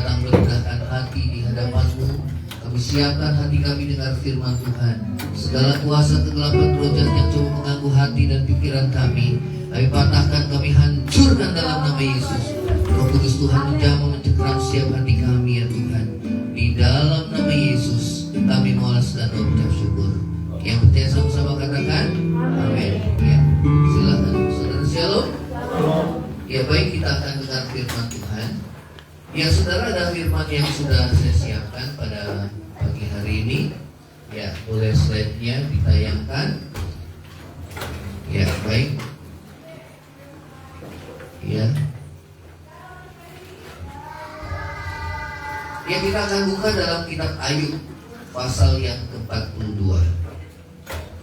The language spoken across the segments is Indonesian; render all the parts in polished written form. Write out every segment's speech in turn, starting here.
datang merendahkan hati di hadapan-Mu. Kami siapkan hati kami dengar firman Tuhan. Segala kuasa kegelapan roh jahat yang coba mengganggu hati dan pikiran kami patahkan, kami hancurkan dalam nama Yesus. Roh Kudus Tuhan menjamah mencengkeram setiap hati kami ya Tuhan. Di dalam nama Yesus kami mengolah dan mengucap syukur. Yang percaya sama-sama katakan amin. Ya, silakan saudara. Shalom. Ya baik, kita akan dengar firman Tuhan. Ya saudara, ada firman yang sudah saya siapkan pada pagi hari ini. Ya, boleh slide-nya ditayangkan. Ya baik. Ya. Ya, kita akan buka dalam kitab Ayub pasal yang ke-42.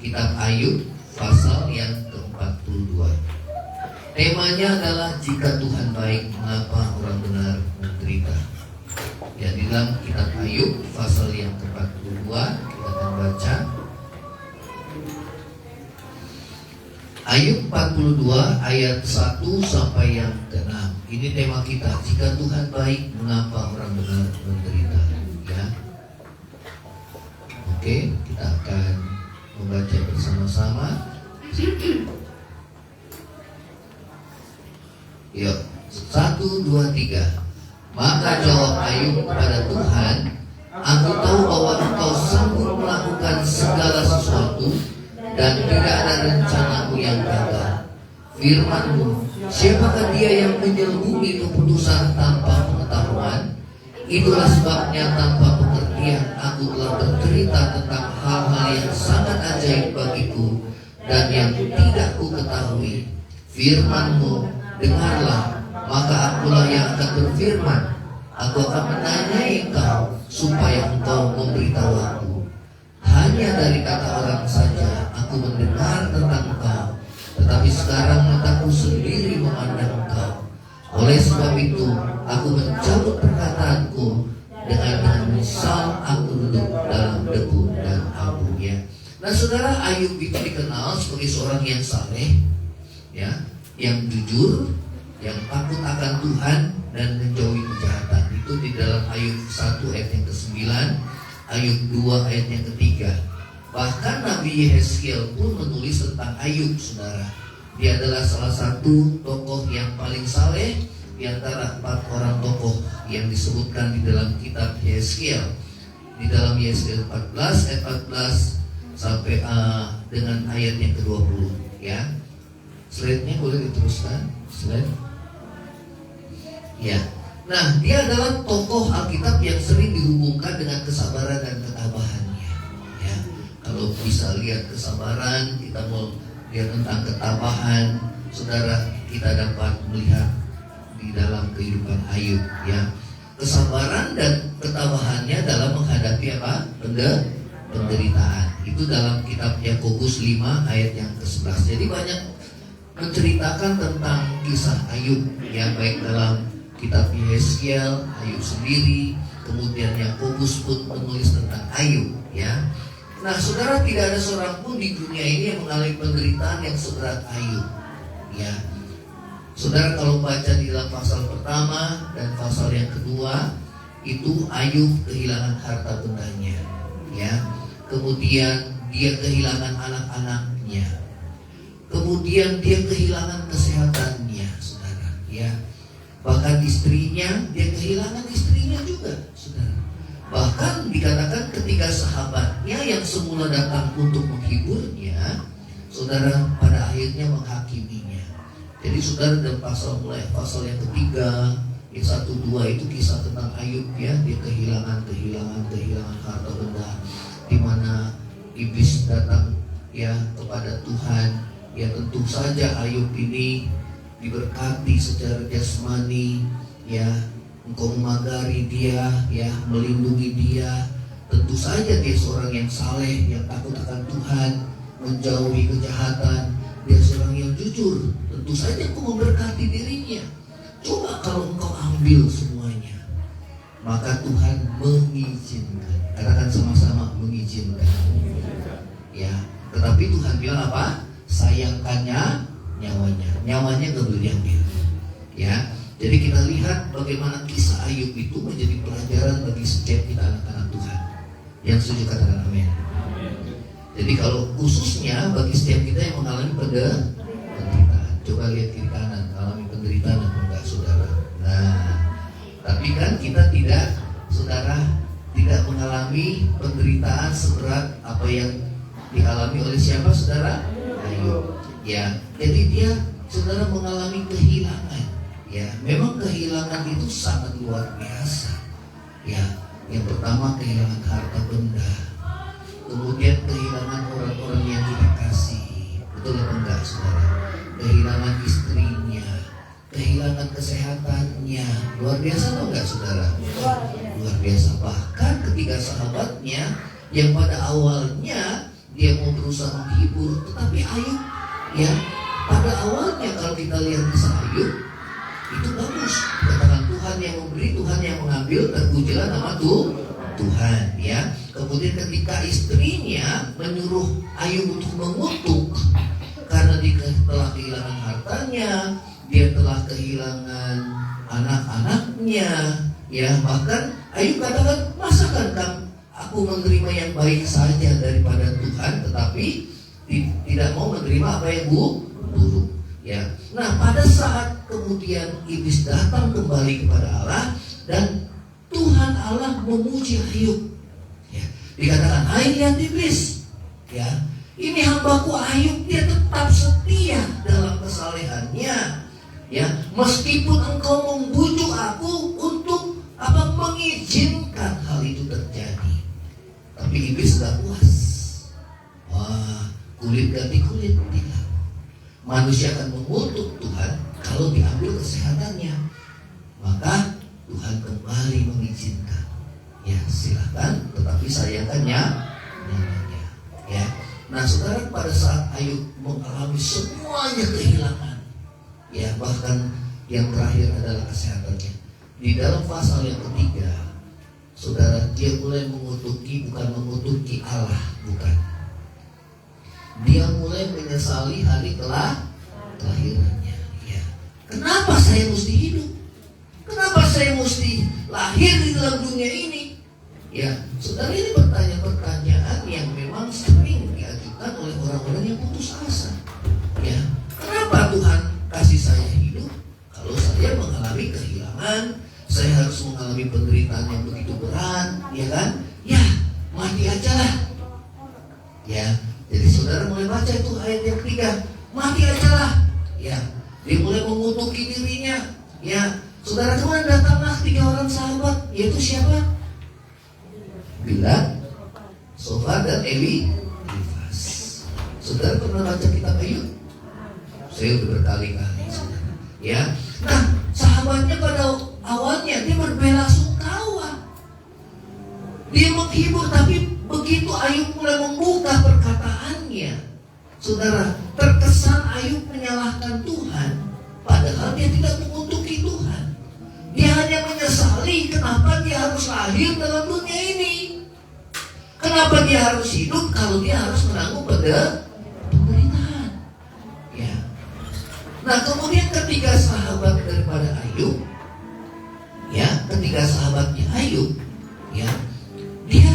Kitab Ayub pasal yang ke-42. Temanya adalah jika Tuhan baik, mengapa orang benar menderita. Ya, di dalam kitab Ayub pasal yang ke-42 kita akan baca Ayub 42 ayat 1 sampai yang ke-6. Ini tema kita, jika Tuhan baik, mengapa orang benar menderita. Ya. Oke, kita akan membaca bersama-sama. Yuk, 1, 2, 3. Maka jawab Ayub kepada Tuhan, aku tahu bahwa Engkau sanggup melakukan segala sesuatu dan tidak ada rencanamu yang gagal. Firman-Mu, siapakah dia yang menyelubungi keputusan tanpa pengetahuan? Itulah sebabnya tanpa pengertian aku telah bercerita tentang hal-hal yang sangat ajaib bagiku dan yang tidak ku ketahui. Firman-Mu, dengarlah, maka akulah yang akan berfirman. Aku akan menanyai engkau supaya engkau memberitahu aku. Hanya dari kata orang saja aku mendengar tentang engkau, tetapi sekarang mataku sendiri memandang engkau. Oleh sebab itu aku mencabut perkataanku, dengan menyesal aku duduk dalam debu dan abunya. Nah saudara, Ayub itu dikenal sebagai seorang yang saleh, ya, yang jujur, yang takut akan Tuhan dan menjauhi kejahatan. Itu di dalam Ayub 1 ayat yang ke-9, Ayub 2 ayat yang ke-3. Bahkan Nabi Yehezkiel pun menulis tentang Ayub, saudara. Dia adalah salah satu tokoh yang paling saleh di antara 4 orang tokoh yang disebutkan di dalam kitab Yehezkiel. Di dalam Yehezkiel 14 ayat 14 sampai dengan ayat yang ke-20, ya. Slide-nya boleh diteruskan, slide. Ya. Nah, dia adalah tokoh Alkitab yang sering dihubungkan dengan kesabaran dan ketabahannya. Ya. Kalau bisa lihat kesabaran, kita mau lihat tentang ketabahan, saudara, kita dapat melihat di dalam kehidupan Ayub, ya. Kesabaran dan ketabahannya dalam menghadapi apa? Penderitaan. Itu dalam kitab Yakobus 5 ayat yang ke-11. Jadi banyak menceritakan tentang kisah Ayub, ya, baik dalam kitab Yehezkiel, Ayub sendiri, kemudian Yakobus pun menulis tentang Ayub, ya. Nah, saudara, tidak ada seorang pun di dunia ini yang mengalami penderitaan yang seberat Ayub, ya. Saudara, kalau baca di dalam pasal pertama dan pasal yang kedua, itu Ayub kehilangan harta bendanya, ya. Kemudian dia kehilangan anak-anaknya. Kemudian dia kehilangan kesehatannya, saudara, ya. Bahkan istrinya, dia kehilangan istrinya juga, saudara. Bahkan dikatakan ketika sahabatnya yang semula datang untuk menghiburnya, saudara, pada akhirnya menghakiminya. Jadi saudara, dalam mulai pasal yang ketiga, yang 1-2 itu kisah tentang Ayub, ya. Dia kehilangan harta benda, di mana iblis datang, ya, kepada Tuhan. Ya, tentu saja Ayub ini diberkati secara jasmani, ya. Engkau memagari dia, ya, melindungi dia. Tentu saja dia seorang yang saleh, yang takut akan Tuhan, menjauhi kejahatan. Dia seorang yang jujur. Tentu saja engkau memberkati dirinya. Coba kalau engkau ambil semuanya, maka Tuhan mengizinkan. Katakan sama-sama, mengizinkan. Ya, tetapi Tuhan bilang apa? Sayangkannya nyawanya. Nyawanya gak boleh diambil. Ya. Jadi kita lihat bagaimana kisah Ayub itu menjadi pelajaran bagi setiap kita anak-anak Tuhan. Yang setuju katakan amin. Jadi kalau khususnya bagi setiap kita yang mengalami penderitaan, coba lihat kiri kanan, mengalami penderitaan atau enggak saudara. Nah, tapi kan kita tidak, saudara, tidak mengalami penderitaan seberat apa yang dialami oleh siapa saudara? Ayub. Ya, jadi dia saudara mengalami kehilangan. Ya, memang kehilangan itu sangat luar biasa. Ya, yang pertama kehilangan harta benda, kemudian kehilangan orang-orang yang kita kasih, betul atau enggak saudara? Kehilangan istrinya, kehilangan kesehatannya, luar biasa atau enggak saudara? Luar biasa. Bahkan ketika sahabatnya yang pada awalnya dia mau berusaha menghibur, tetapi Ayub, ya, pada awalnya kalau kita lihat kisah Ayub itu bagus, katakan Tuhan yang memberi, Tuhan yang mengambil, terpujilah nama Tuhan, ya. Kemudian ketika istrinya menyuruh Ayub untuk mengutuk karena dia telah kehilangan hartanya, dia telah kehilangan anak-anaknya, ya, bahkan Ayub katakan, masakan aku menerima yang baik saja daripada Tuhan, tetapi tidak mau menerima apa yang buruk. Ya. Nah, pada saat kemudian iblis datang kembali kepada Allah dan Tuhan Allah memuji Ayub. Ya. Dikatakan, hai lihat iblis, ya, ini hambaku Ayub, dia tetap setia dalam kesalehannya. Ya, meskipun engkau membujuk aku untuk mengizinkan hal itu terjadi, tapi iblis gak puas. Wah, kulit ganti kulit, tidak. Manusia akan mengutuk Tuhan kalau diambil kesehatannya, maka Tuhan kembali mengizinkan. Ya, silakan, tetapi sayangkan nyawanya. Ya. Nah, saudara, pada saat Ayub mengalami semuanya kehilangan, ya, bahkan yang terakhir adalah kesehatannya. Di dalam pasal yang ketiga, saudara, dia mulai bukan mengutuki Allah, bukan. Dia mulai menyesali hari kelahirannya. Ya. Kenapa saya mesti hidup? Kenapa saya mesti lahir di dalam dunia ini? Ya, saudara, ini pertanyaan yang memang sering diajukan oleh orang-orang yang putus asa. Ya, kenapa Tuhan kasih saya hidup kalau saya mengalami kehilangan? Saya harus mengalami penderitaan yang begitu berat, ya kan? Ya, mati aja lah. Ya. Jadi saudara mulai baca itu ayat yang ketiga, mati aja lah. Ya, dia mulai mengutuki dirinya. Ya, saudara, kemudian datanglah 3 orang sahabat, yaitu siapa? Bildad, Sofar, dan Elifas. Saudara pernah baca kitab Ayub? Saya udah berkali-kali, saudara. Ya, nah, sahabatnya pada awalnya dia berbelasungkawa, dia menghibur, tapi begitu Ayub mulai membuka perkataannya, saudara, terkesan Ayub menyalahkan Tuhan, padahal dia tidak mengutuki Tuhan. Dia hanya menyesali kenapa dia harus lahir dalam dunia ini, kenapa dia harus hidup kalau dia harus menanggung penderitaan. Ya. Nah, kemudian ketika sahabat daripada Ayub, ya, ketika sahabatnya Ayub, ya, dia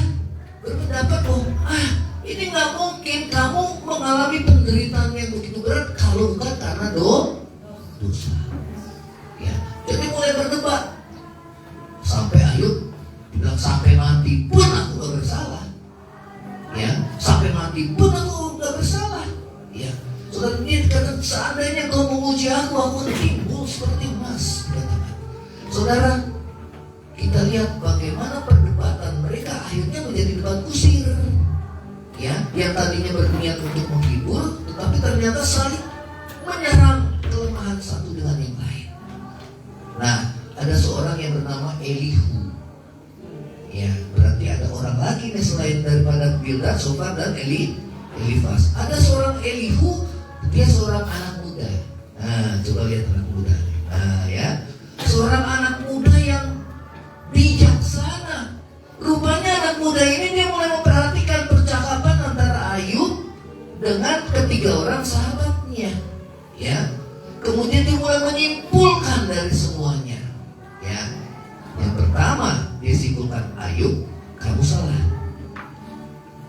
berpendapat bahwa ini nggak mungkin kamu mengalami penderitaan yang begitu berat kalau bukan karena dosa. Ya, jadi mulai berdebat sampai Ayub bilang, sampai mati pun aku gak bersalah. Ya, sampai mati pun aku gak bersalah. Ya, saudara, ini kata, seandainya kau menguji aku akan timbul seperti emas. Saudara, kita lihat bagaimana perdebatan mereka akhirnya menjadi debat kusir. Ya, yang tadinya berniat untuk menghibur, tetapi ternyata saling menyerang kelemahan satu dengan yang lain. Nah, ada seorang yang bernama Elihu. Ya, berarti ada orang lagi nih selain daripada Bildad, Sofar, dan Elifas. Ada seorang Elihu, dia seorang anak muda. Nah, coba lihat anak muda. Nah, ya, seorang anak muda yang bijaksana. Rupanya anak muda ini dia mulai memperhatikan percakapan antara Ayub dengan ketiga orang sahabatnya. Ya, kemudian dia mulai menyimpulkan dari semuanya. Ya, yang pertama dia simpulkan, Ayub, kamu salah.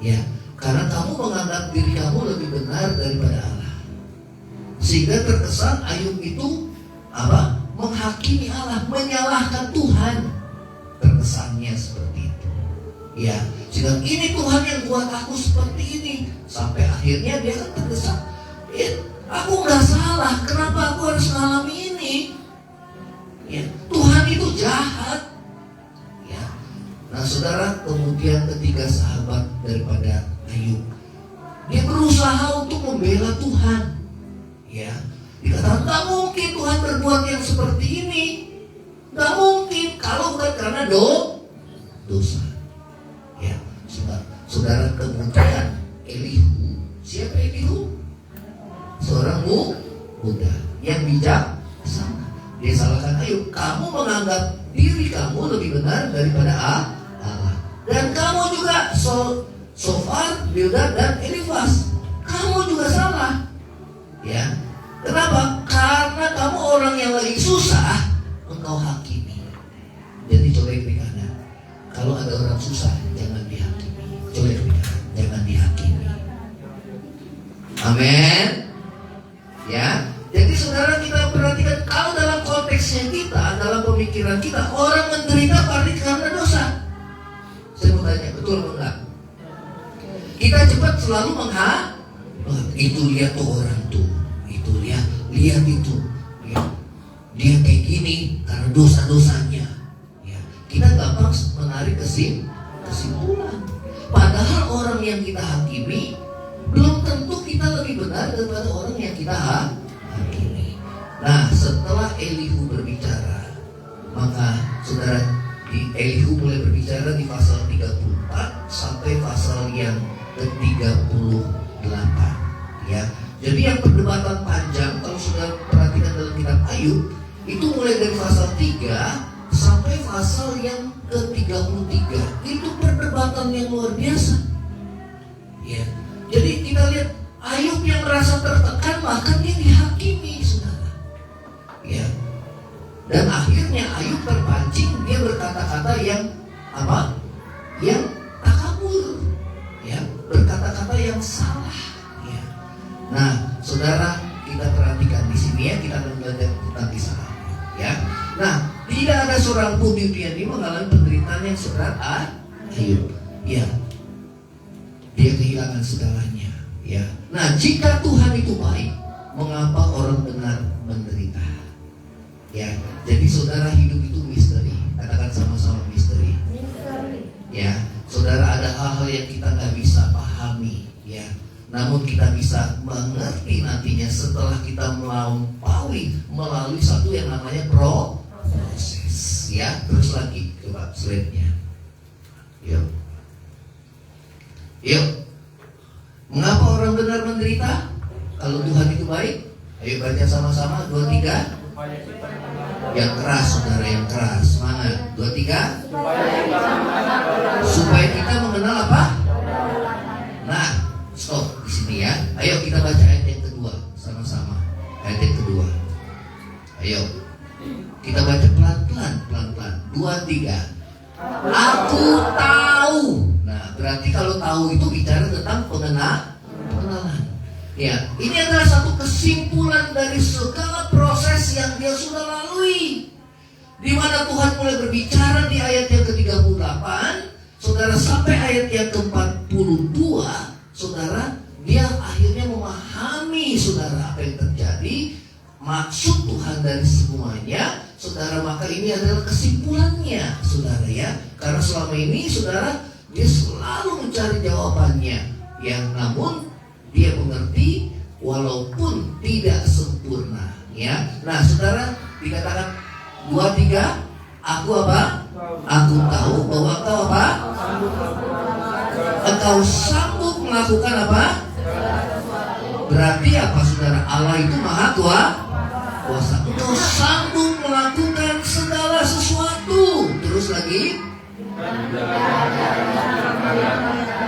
Ya, karena kamu menganggap diri kamu lebih benar daripada Allah. Sehingga terkesan Ayub itu apa? Menghakimi Allah, menyalahkan Tuhan. Terkesannya seperti itu. Ya, sehingga ini Tuhan yang buat aku seperti ini. Sampai akhirnya dia kan terkesan, aku nggak salah, kenapa aku harus mengalami ini? Ya, Tuhan itu jahat. Ya. Nah, saudara, kemudian ketiga sahabat daripada Ayub, dia berusaha untuk membela Tuhan. Ya, dikatakan nggak mungkin Tuhan berbuat yang seperti ini, nggak mungkin kalau bukan karena dosa. Ya, saudara, kemudian Elihu, siapa Elihu? Seorang muda yang bijaksana. Dia salahkan Ayub, kamu menganggap diri kamu lebih benar daripada Allah. Dan kamu juga Sofar, Bildad, dan Elifas, kamu juga salah. Ya, kenapa? Karena kamu orang yang lagi susah, engkau hakimi. Jadi colek di kanan. Kalau ada orang susah, jangan dihakimi. Colek di kanan, jangan dihakimi. Amin. Ya, jadi saudara, kita perhatikan, kalau dalam konteksnya kita, dalam pemikiran kita, orang menderita pasti karena dosa. Saya mau tanya, betul atau enggak? Kita cepat selalu itu lihat tuh orang tuh, itu lihat itu, ya. Dia kayak gini karena dosa-dosanya. Ya. Kita gampang menarik kesimpulan. Padahal orang yang kita hakimi belum tentu kita lebih benar daripada orang yang kita hakimi. Nah, setelah Elihu berbicara, maka saudara, Elihu mulai berbicara di pasal 34 sampai pasal yang ke-38. Ya, jadi yang perdebatan panjang, kalau sudah perhatikan dalam kitab Ayub, itu mulai dari pasal 3 sampai pasal yang ke-33. Itu perdebatan yang luar biasa. Ya. Jadi kita lihat Ayub yang merasa tertekan, maka dia dihakimi, saudara. Ya. Dan akhirnya Ayub terpancing, dia berkata-kata yang apa? Yang takabur. Ya, berkata-kata yang salah. Ya. Nah, saudara, kita perhatikan di sini ya, kita akan belajar tentang kisah Ayub. Ya. Nah, tidak ada seorang pun di dunia ini mengalami penderitaan yang seberat Ayub. Ya. Dia kehilangan segalanya. Ya. Nah, jika Tuhan itu baik, mengapa orang benar menderita? Ya. Jadi saudara, hidup itu misteri. Katakan sama-sama misteri. Ya. Saudara, ada hal-hal yang kita nggak bisa pahami. Ya. Namun kita bisa mengerti nantinya setelah kita melalui satu yang namanya proses. Ya. Terus lagi, coba slide-nya. Yuk. Yuk. Mengapa orang benar menderita? Kalau Tuhan itu baik, ayo baca sama-sama. 2, 3. Yang keras, saudara, yang keras. Semangat. 2, 3. Supaya kita mengenal apa? Nah, stop di sini ya. Ayo kita baca ayat yang kedua sama-sama. Ayat yang kedua. Ayo. Kita baca pelan-pelan. 2, 3. Aku tahu. Nah, berarti kalau tahu itu bicara tentang pengenalan. Ya, ini adalah satu kesimpulan dari segala proses yang dia sudah lalui. Di mana Tuhan mulai berbicara di ayat yang ke-38, saudara, sampai ayat yang ke-42, saudara, dia akhirnya memahami, saudara, apa yang terjadi, maksud Tuhan dari semuanya, saudara. Maka ini adalah kesimpulannya, saudara, ya. Karena selama ini, saudara, dia selalu mencari jawabannya, yang namun dia mengerti walaupun tidak sempurna, ya. Nah, saudara, dikatakan 2, 3, aku apa? Aku tahu bahwa engkau apa? Engkau sanggup melakukan apa? Berarti apa, saudara? Allah itu maha kuasa. Engkau sanggup melakukan segala sesuatu. Terus lagi.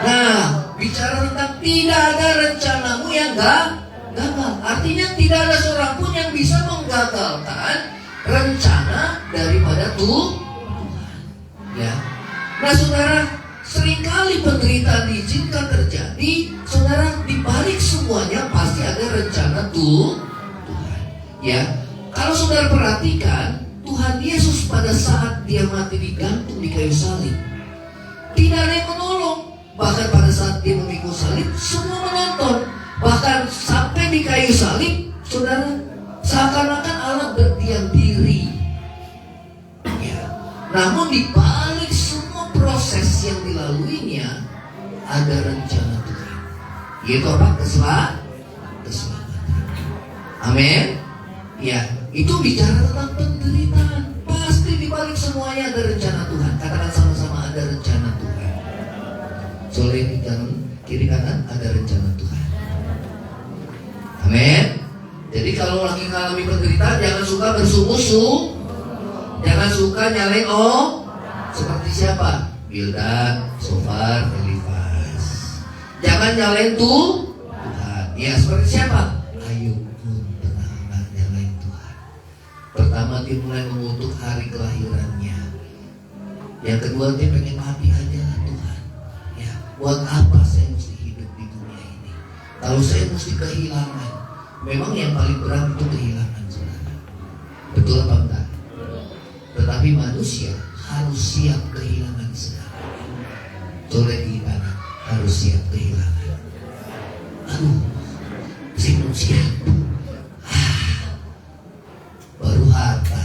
Nah, bicara tentang tidak ada rencanamu yang gagal. Artinya tidak ada seorang pun yang bisa mengagalkan rencana daripada Tuhan. Ya. Nah saudara, seringkali penderitaan diizinkan terjadi, saudara, dibalik semuanya pasti ada rencana Tuhan. Ya, kalau saudara perhatikan, Tuhan Yesus pada saat dia mati digantung di kayu salib, tidak ada yang menolong. Bahkan pada saat dia memikul salib, semua menonton. Bahkan sampai di kayu salib, saudara, seakan-akan Allah berdiam diri. Ya. Namun di balik semua proses yang dilaluinya, ada rencana Tuhan. Yaitu apa? Keselamatan. Amin. Ya, itu bicara tentang penderitaan. Pasti di balik semuanya ada rencana Tuhan. Katakan sama-sama, ada rencana Tuhan. Soleh kiri kanan, ada rencana Tuhan. Amin. Jadi kalau lagi mengalami penderitaan, jangan suka bersungut-sungut. Jangan suka nyalain seperti siapa? Bildad, Sofar, Elifas. Jangan nyalain Tuhan. Ya seperti siapa? Ayub pun pernah nyalain Tuhan. Pertama dia mulai mengutuk hari kelahirannya. Yang kedua dia pengen mati aja lah Tuhan. Ya, buat apa saya mesti hidup di dunia ini? Kalau saya mesti kehilangan, memang yang paling berat itu kehilangan, saudara. Betul apa enggak? Tetapi manusia harus siap kehilangan segalanya. Soleh kita harus siap kehilangan. Aduh, saya belum siap. Baru harta.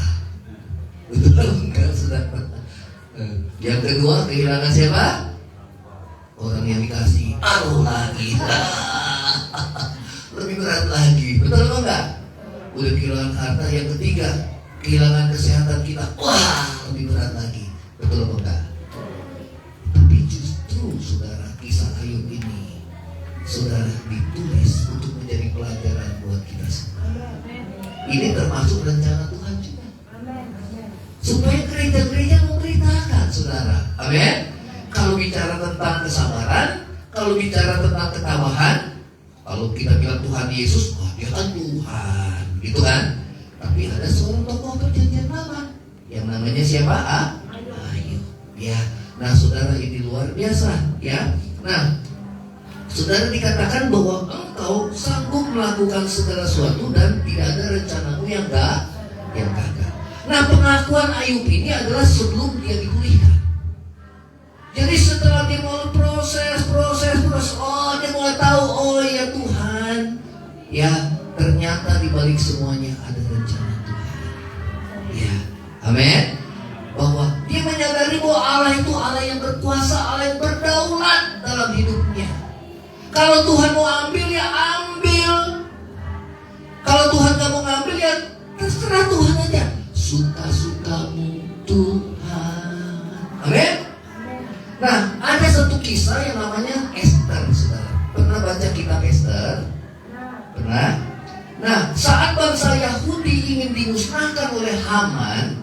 Betul enggak, saudara? Yang kedua kehilangan siapa? Orang yang dikasih. Aduh lagi. Lebih berat lagi. Betul apa enggak? Udah kehilangan harta. Yang ketiga kehilangan kesehatan kita. Wah, lebih berat lagi. Betul apa enggak? Tapi justru saudara, kisah Ayub ini, saudara, ditulis untuk menjadi pelajaran buat kita semua. Ini termasuk rencana Tuhan juga, supaya gereja-gereja memberitakan, saudara. Amin. Kalau bicara tentang kesabaran, kalau bicara tentang ketabahan, kalau kita bilang Tuhan Yesus, wah dia kan Tuhan, gitu kan? Tapi ada seorang tokoh perjanjian lama yang namanya siapa? Ayub. Ya. Nah, saudara, ini luar biasa, ya. Nah, saudara, dikatakan bahwa engkau sanggup melakukan segala sesuatu dan tidak ada rencanamu yang gagal. Nah, pengakuan Ayub ini adalah sebelum dia dipulihkan. Jadi setelah dia mulai proses, oh dia mulai tahu, oh ya Tuhan, ya ternyata di balik semuanya ada rencana Tuhan. Ya, amin. Bahwa dia menyadari bahwa Allah itu Allah yang berkuasa, Allah yang berdaulat dalam hidupnya. Kalau Tuhan mau ambil ya ambil. Kalau Tuhan gak mau ngambil ya terserah Tuhan aja. Suka-sukamu Tuhan. Amin. Nah, ada satu kisah yang namanya Esther, saudara. Pernah baca kitab Esther? Pernah? Nah, saat bangsa Yahudi ingin dimusnahkan oleh Haman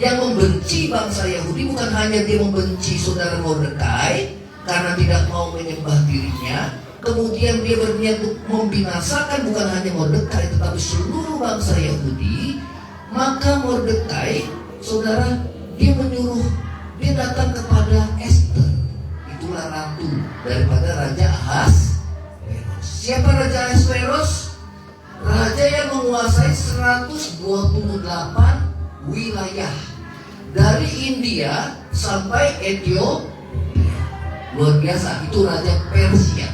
yang membenci bangsa Yahudi, bukan hanya dia membenci saudara Mordekai karena tidak mau menyembah dirinya, kemudian dia berniat untuk membinasakan bukan hanya Mordekai tetapi seluruh bangsa Yahudi. Maka Mordekai, saudara, dia menyuruh, dia datang kepada Esther, itulah ratu daripada Raja Ahasveros. Siapa Raja Ahasveros? Raja yang menguasai 128 wilayah dari India sampai Ethiopia. Luar biasa, itu Raja Persia.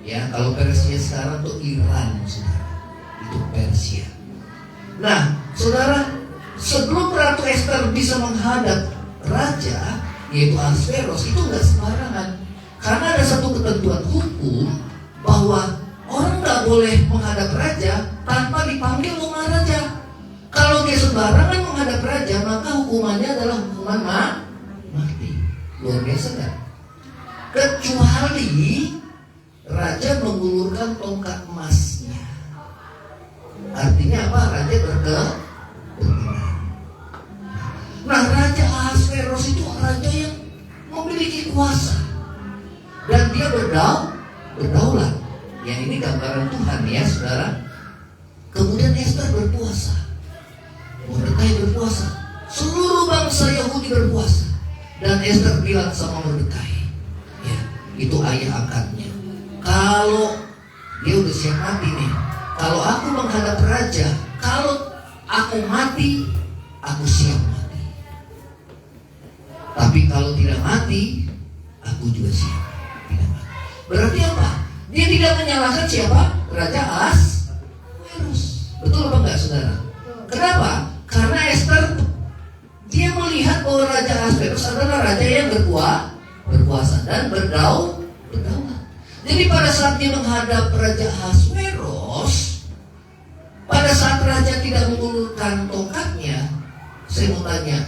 Ya, kalau Persia sekarang tuh Iran, saudara. Itu Persia. Nah, saudara, sebelum Ratu Esther bisa menghadap raja, yaitu Ahasveros, itu nggak sembarangan. Karena ada satu ketentuan hukum bahwa orang nggak boleh menghadap raja tanpa dipanggil oleh raja. Kalau dia sembarangan menghadap raja, maka hukumannya adalah hukuman mati. Luar biasa kan? Kecuali raja mengulurkan tongkat emasnya. Artinya apa? Raja berkenan. Nah, Raja Ahasveros itu raja yang memiliki kuasa dan dia berdaulat. Yang ini gambaran Tuhan ya, saudara. Kemudian Esther berpuasa. berpuasa. Mordekai berpuasa. Seluruh bangsa Yahudi berpuasa. Dan Esther bilang sama Mordekai, ya, itu ayah angkatnya. Kalau dia udah siap mati nih, kalau aku menghadap raja, kalau aku mati, aku siap mati. Tapi kalau tidak mati, aku juga siap tidak mati. Berarti apa? Dia tidak menyalahkan siapa? Raja Ahasverus. Betul apa enggak, saudara? Kenapa? Karena Esther, dia melihat bahwa Raja Ahasverus adalah raja yang berkuasa dan berdaulat. Jadi pada saat dia menghadap Raja Ahasverus, pada saat raja tidak mengulurkan tongkatnya, saya mau tanya,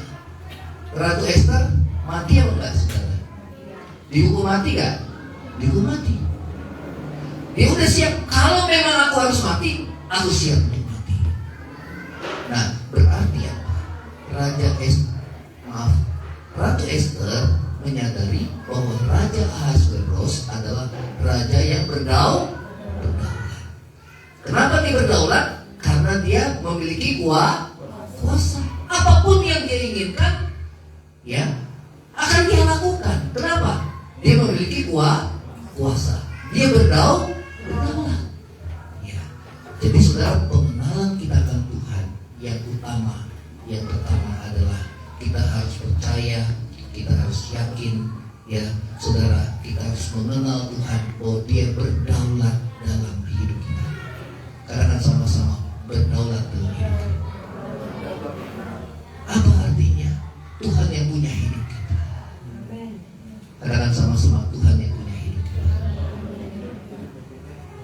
Ratu Esther mati apa enggak, saudara? Dihukum mati enggak? Dihukum mati. Dia udah siap, kalau memang aku harus mati, aku siap untuk mati. Nah, berarti apa? Ratu Esther menyadari bahwa Raja Ahasverus adalah raja yang berdaulat. Kenapa dia berdaulat? Karena dia memiliki kuasa. Apapun yang dia inginkan, ya, akan dia lakukan. Kenapa? Dia memiliki kuasa. Dia berdaulat. Ya. Jadi saudara, pengenalan kita akan Tuhan yang pertama adalah kita harus percaya, kita harus yakin, ya saudara, kita harus mengenal Tuhan bahwa Dia berdaulat dalam hidup kita. Katakan sama-sama, berdaulat dalam hidup kita. Apa artinya? Tuhan yang punya hidup kita. Katakan sama-sama, Tuhan yang punya hidup kita.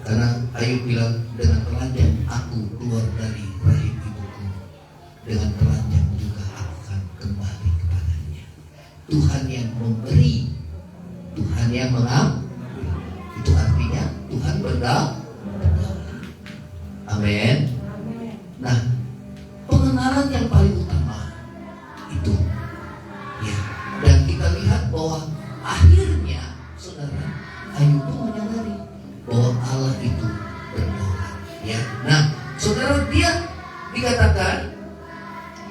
Karena Ayub bilang, dengan telanjang aku keluar dari rahim ibuku, dengan telanjang juga aku akan kembali kepadanya. Tuhan yang memberi, Tuhan yang mengambil. Itu artinya Tuhan berdaulat. Amin. Nah, pengenalan yang paling utama itu, ya, dan kita lihat bahwa akhirnya, saudara, Ayub pun menyadari bahwa Allah itu berdaulat. Ya, nah, saudara, dia dikatakan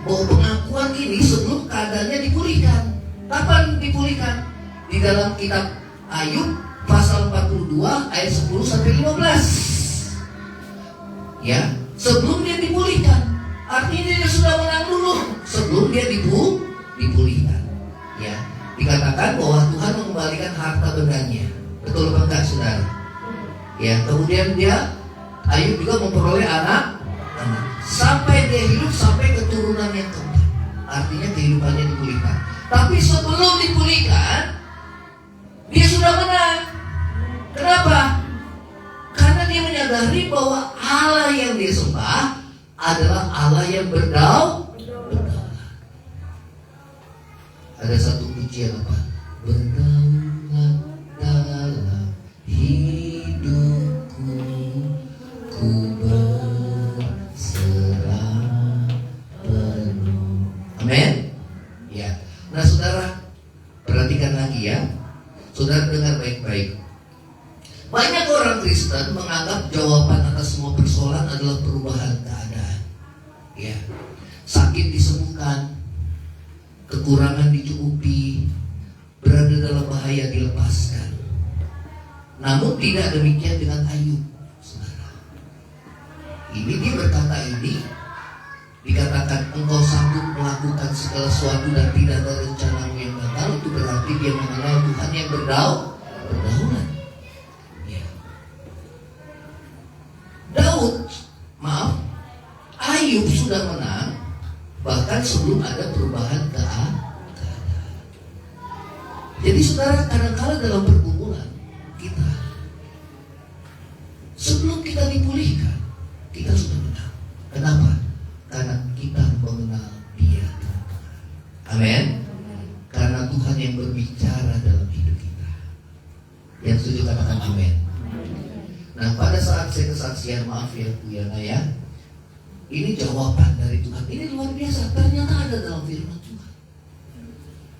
bahwa pengakuan ini sebelum keadaannya dipulihkan. Kapan dipulihkan? Di dalam kitab Ayub pasal 42 ayat 10 sampai 15. Ya, sebelum dia dipulihkan. Artinya dia sudah menang dulu sebelum dia dipulihkan. Ya, dikatakan bahwa Tuhan mengembalikan harta bendanya. Betul apa enggak, saudara? Ya, kemudian Ayub juga memperoleh anak sampai dia hidup sampai keturunan yang keempat. Artinya kehidupannya dipulihkan. Tapi sebelum dipulihkan, dia sudah menang. Kenapa? Karena dia menyadari bahwa Allah yang dia sembah adalah Allah yang berdaulat. Ada satu pujian apa? Berdaulat dalam hidupku, ku berserah penuh. Amin. Ya. Nah, saudara, perhatikan lagi ya. Saudara dengar baik-baik. Banyak orang Kristen menganggap jawaban atas semua persoalan adalah perubahan keadaan. Ya, sakit disembuhkan, kekurangan dicukupi, berada dalam bahaya dilepaskan. Namun tidak demikian dengan Ayub, saudara. Ini dia berkata ini, dikatakan engkau sanggup melakukan segala sesuatu dan tidak ada rencanamu yang gagal. Itu berarti dia mengenal Tuhan yang berdaulat. Ayub sudah menang bahkan sebelum ada perubahan keadaan. Jadi saudara, kadang-kadang dalam pergumulan kita, sebelum kita dipulihkan, kita sudah menang. Kenapa? Karena kita mengenal Dia. Amin. Karena Tuhan yang berbicara dalam hidup kita. Yang setuju katakan amin. Nah, pada saat saya kesaksian, maaf ya Bu Yana ya, ini jawaban dari Tuhan. Ini luar biasa. Ternyata ada dalam firman Tuhan.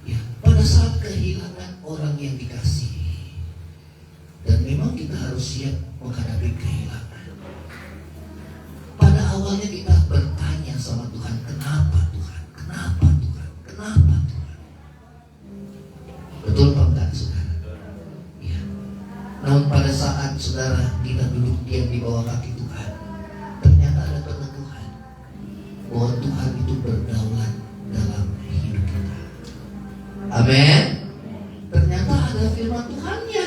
Ya, pada saat kehilangan orang yang dikasihi, dan memang kita harus siap menghadapi kehilangan. Pada awalnya kita bertahan. saudara kita duduk diam di bawah kaki Tuhan, ternyata ada peneguhan bahwa Tuhan itu berdaulat dalam hidup kita. Amin. Ternyata ada firman Tuhannya,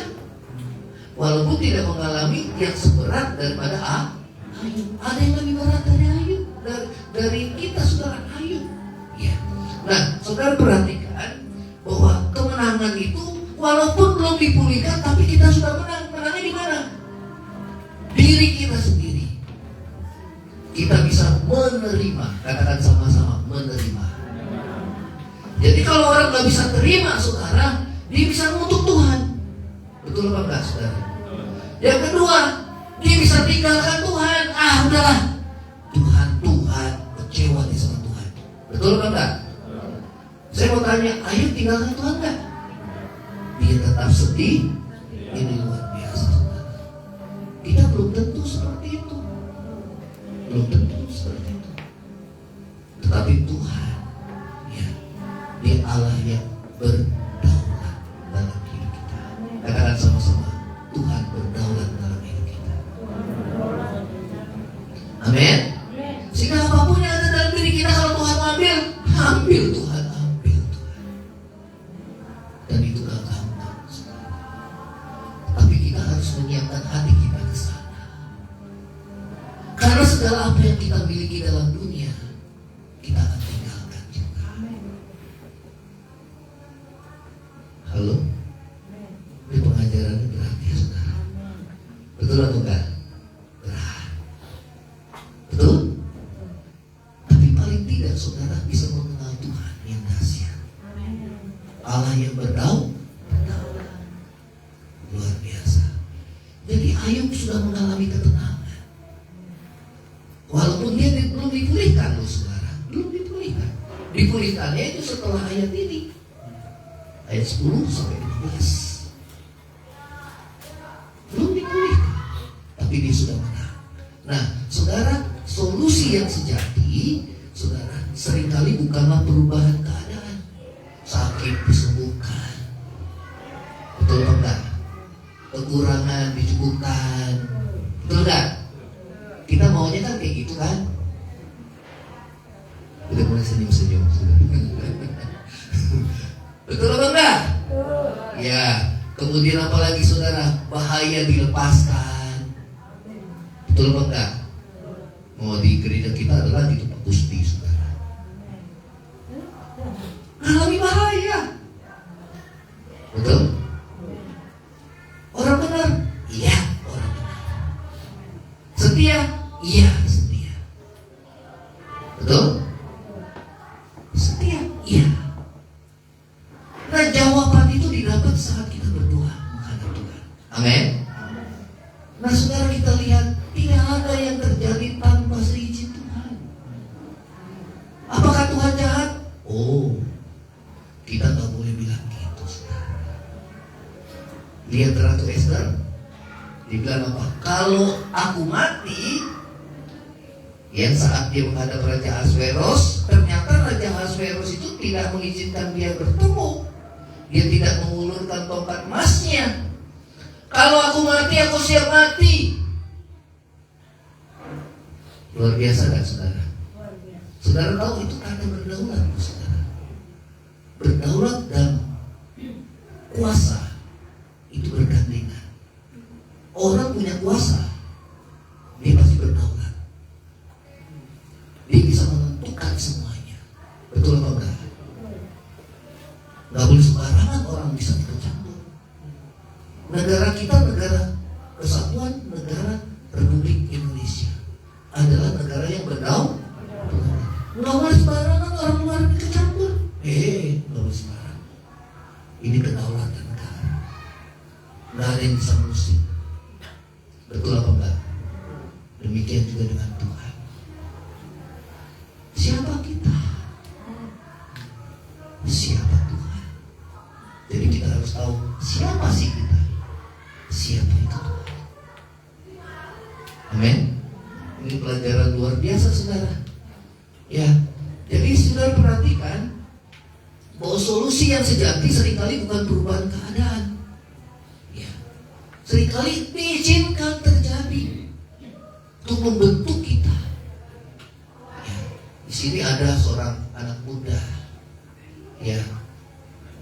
walaupun tidak mengalami yang seberat daripada Ayub. Ada yang lebih berat dari Ayub, dari kita saudara Ayub. Ya. Nah, saudara perhatikan bahwa kemenangan itu walaupun belum dipulihkan, tapi kita sudah menang. Menangnya di mana? Diri kita sendiri. Kita bisa menerima. Katakan sama-sama, menerima. Jadi kalau orang nggak bisa terima, saudara, dia bisa mengutuk Tuhan. Betul apa enggak, saudara? Yang kedua, dia bisa tinggalkan Tuhan. Udahlah, Tuhan kecewa nih sama Tuhan. Betul apa enggak? Saya mau tanya, Ayub tinggalkan Tuhan enggak? Dia tetap sedih. Ini luar biasa, saudara. Kita belum tentu seperti itu. Belum tentu seperti itu. Tetapi Tuhan, ya, Dia Allah yang berdaulat dalam hidup kita. Katakan sama-sama, Tuhan berdaulat dalam hidup kita. Amin. Sehingga apapun yang ada dalam diri kita, kalau Tuhan mau ambil Tuhan, ambil Tuhan. Dan itu gak gampang, saudara. Tapi kita harus menyiapkan hati kita ke sana. Karena segala apa yang kita miliki dalam dunia, kita akan tinggalkan juga. Halo? Ini pengajarannya berat ya, saudara. Betul atau enggak? Berat. Betul? Tapi paling tidak saudara bisa mengenal Tuhan yang dahsyat. Allah yang berdaulat. Luar biasa. Jadi Ayub sudah mengalami ketenangan. Walaupun dia belum dipulihkan loh, saudara. Belum dipulihkan. Dipulihkannya itu setelah ayat ini. Ayat 10 sampai 15. Belum dipulihkan, tapi dia sudah menang. Nah, saudara, solusi yang sejati, saudara, seringkali bukanlah perubahan keadaan. Sakit disembuhkan. Betul enggak? Kekurangan dicukupkan. Betul enggak? Kita maunya kan kayak gitu kan? Udah mulai senyum-senyum, saudara. Betul apa enggak? Ya. Kemudian apalagi saudara, bahaya dilepaskan. Betul apa enggak? Mau di gereja kita adalah di tempat Gusti, saudara. Alami bahaya. Betul? Orang benar? Iya, orang benar. Setia? Iya, setia. Betul? Setia? Iya. Nah, jawaban itu didapat saat kita berdoa menghadap Tuhan. Amin. Nah, saudara, kita lihat tidak ada yang terjadi tanpa seizin Tuhan. Apakah Tuhan jahat? Oh, kita tak boleh bilang gitu, saudara. Lihat Ratu Esther, dia bilang apa? Kalau aku mati, yang saat dia menghadap Raja Ahasveros, ternyata Raja Ahasveros itu tidak mengizinkan dia bertemu. Dia tidak mengulurkan tongkat emasnya. Kalau aku mati, aku siap mati. Luar biasa kan, saudara? Saudara tahu itu karena berdaulat, saudara. Berdaulat dan kuasa itu bergandengan. Orang punya kuasa, dia pasti berdaulat. Dia bisa menentukan semuanya. Betul apa enggak? Gak boleh sembarangan orang bisa ikut campur. Negara kita negara kesatuan, negara Republik Indonesia adalah negara yang berdaulat. Gak boleh sembarangan orang luar ikut campur. Gak boleh sembarangan. Ini kedaulatan negara. Gak ada yang bisa mengusir. Betul apa enggak? Demikian juga dengan Tuhan. Siapa kita? Siapa Tuhan? Jadi kita harus tahu siapa sih kita. Siapa itu Tuhan. Amin. Ini pelajaran luar biasa, saudara. Ya, jadi saudara perhatikan bahwa solusi yang sejati seringkali bukan perubahan keadaan. Ya, seringkali diizinkan untuk membentuk kita. Ya, di sini ada seorang anak muda, ya,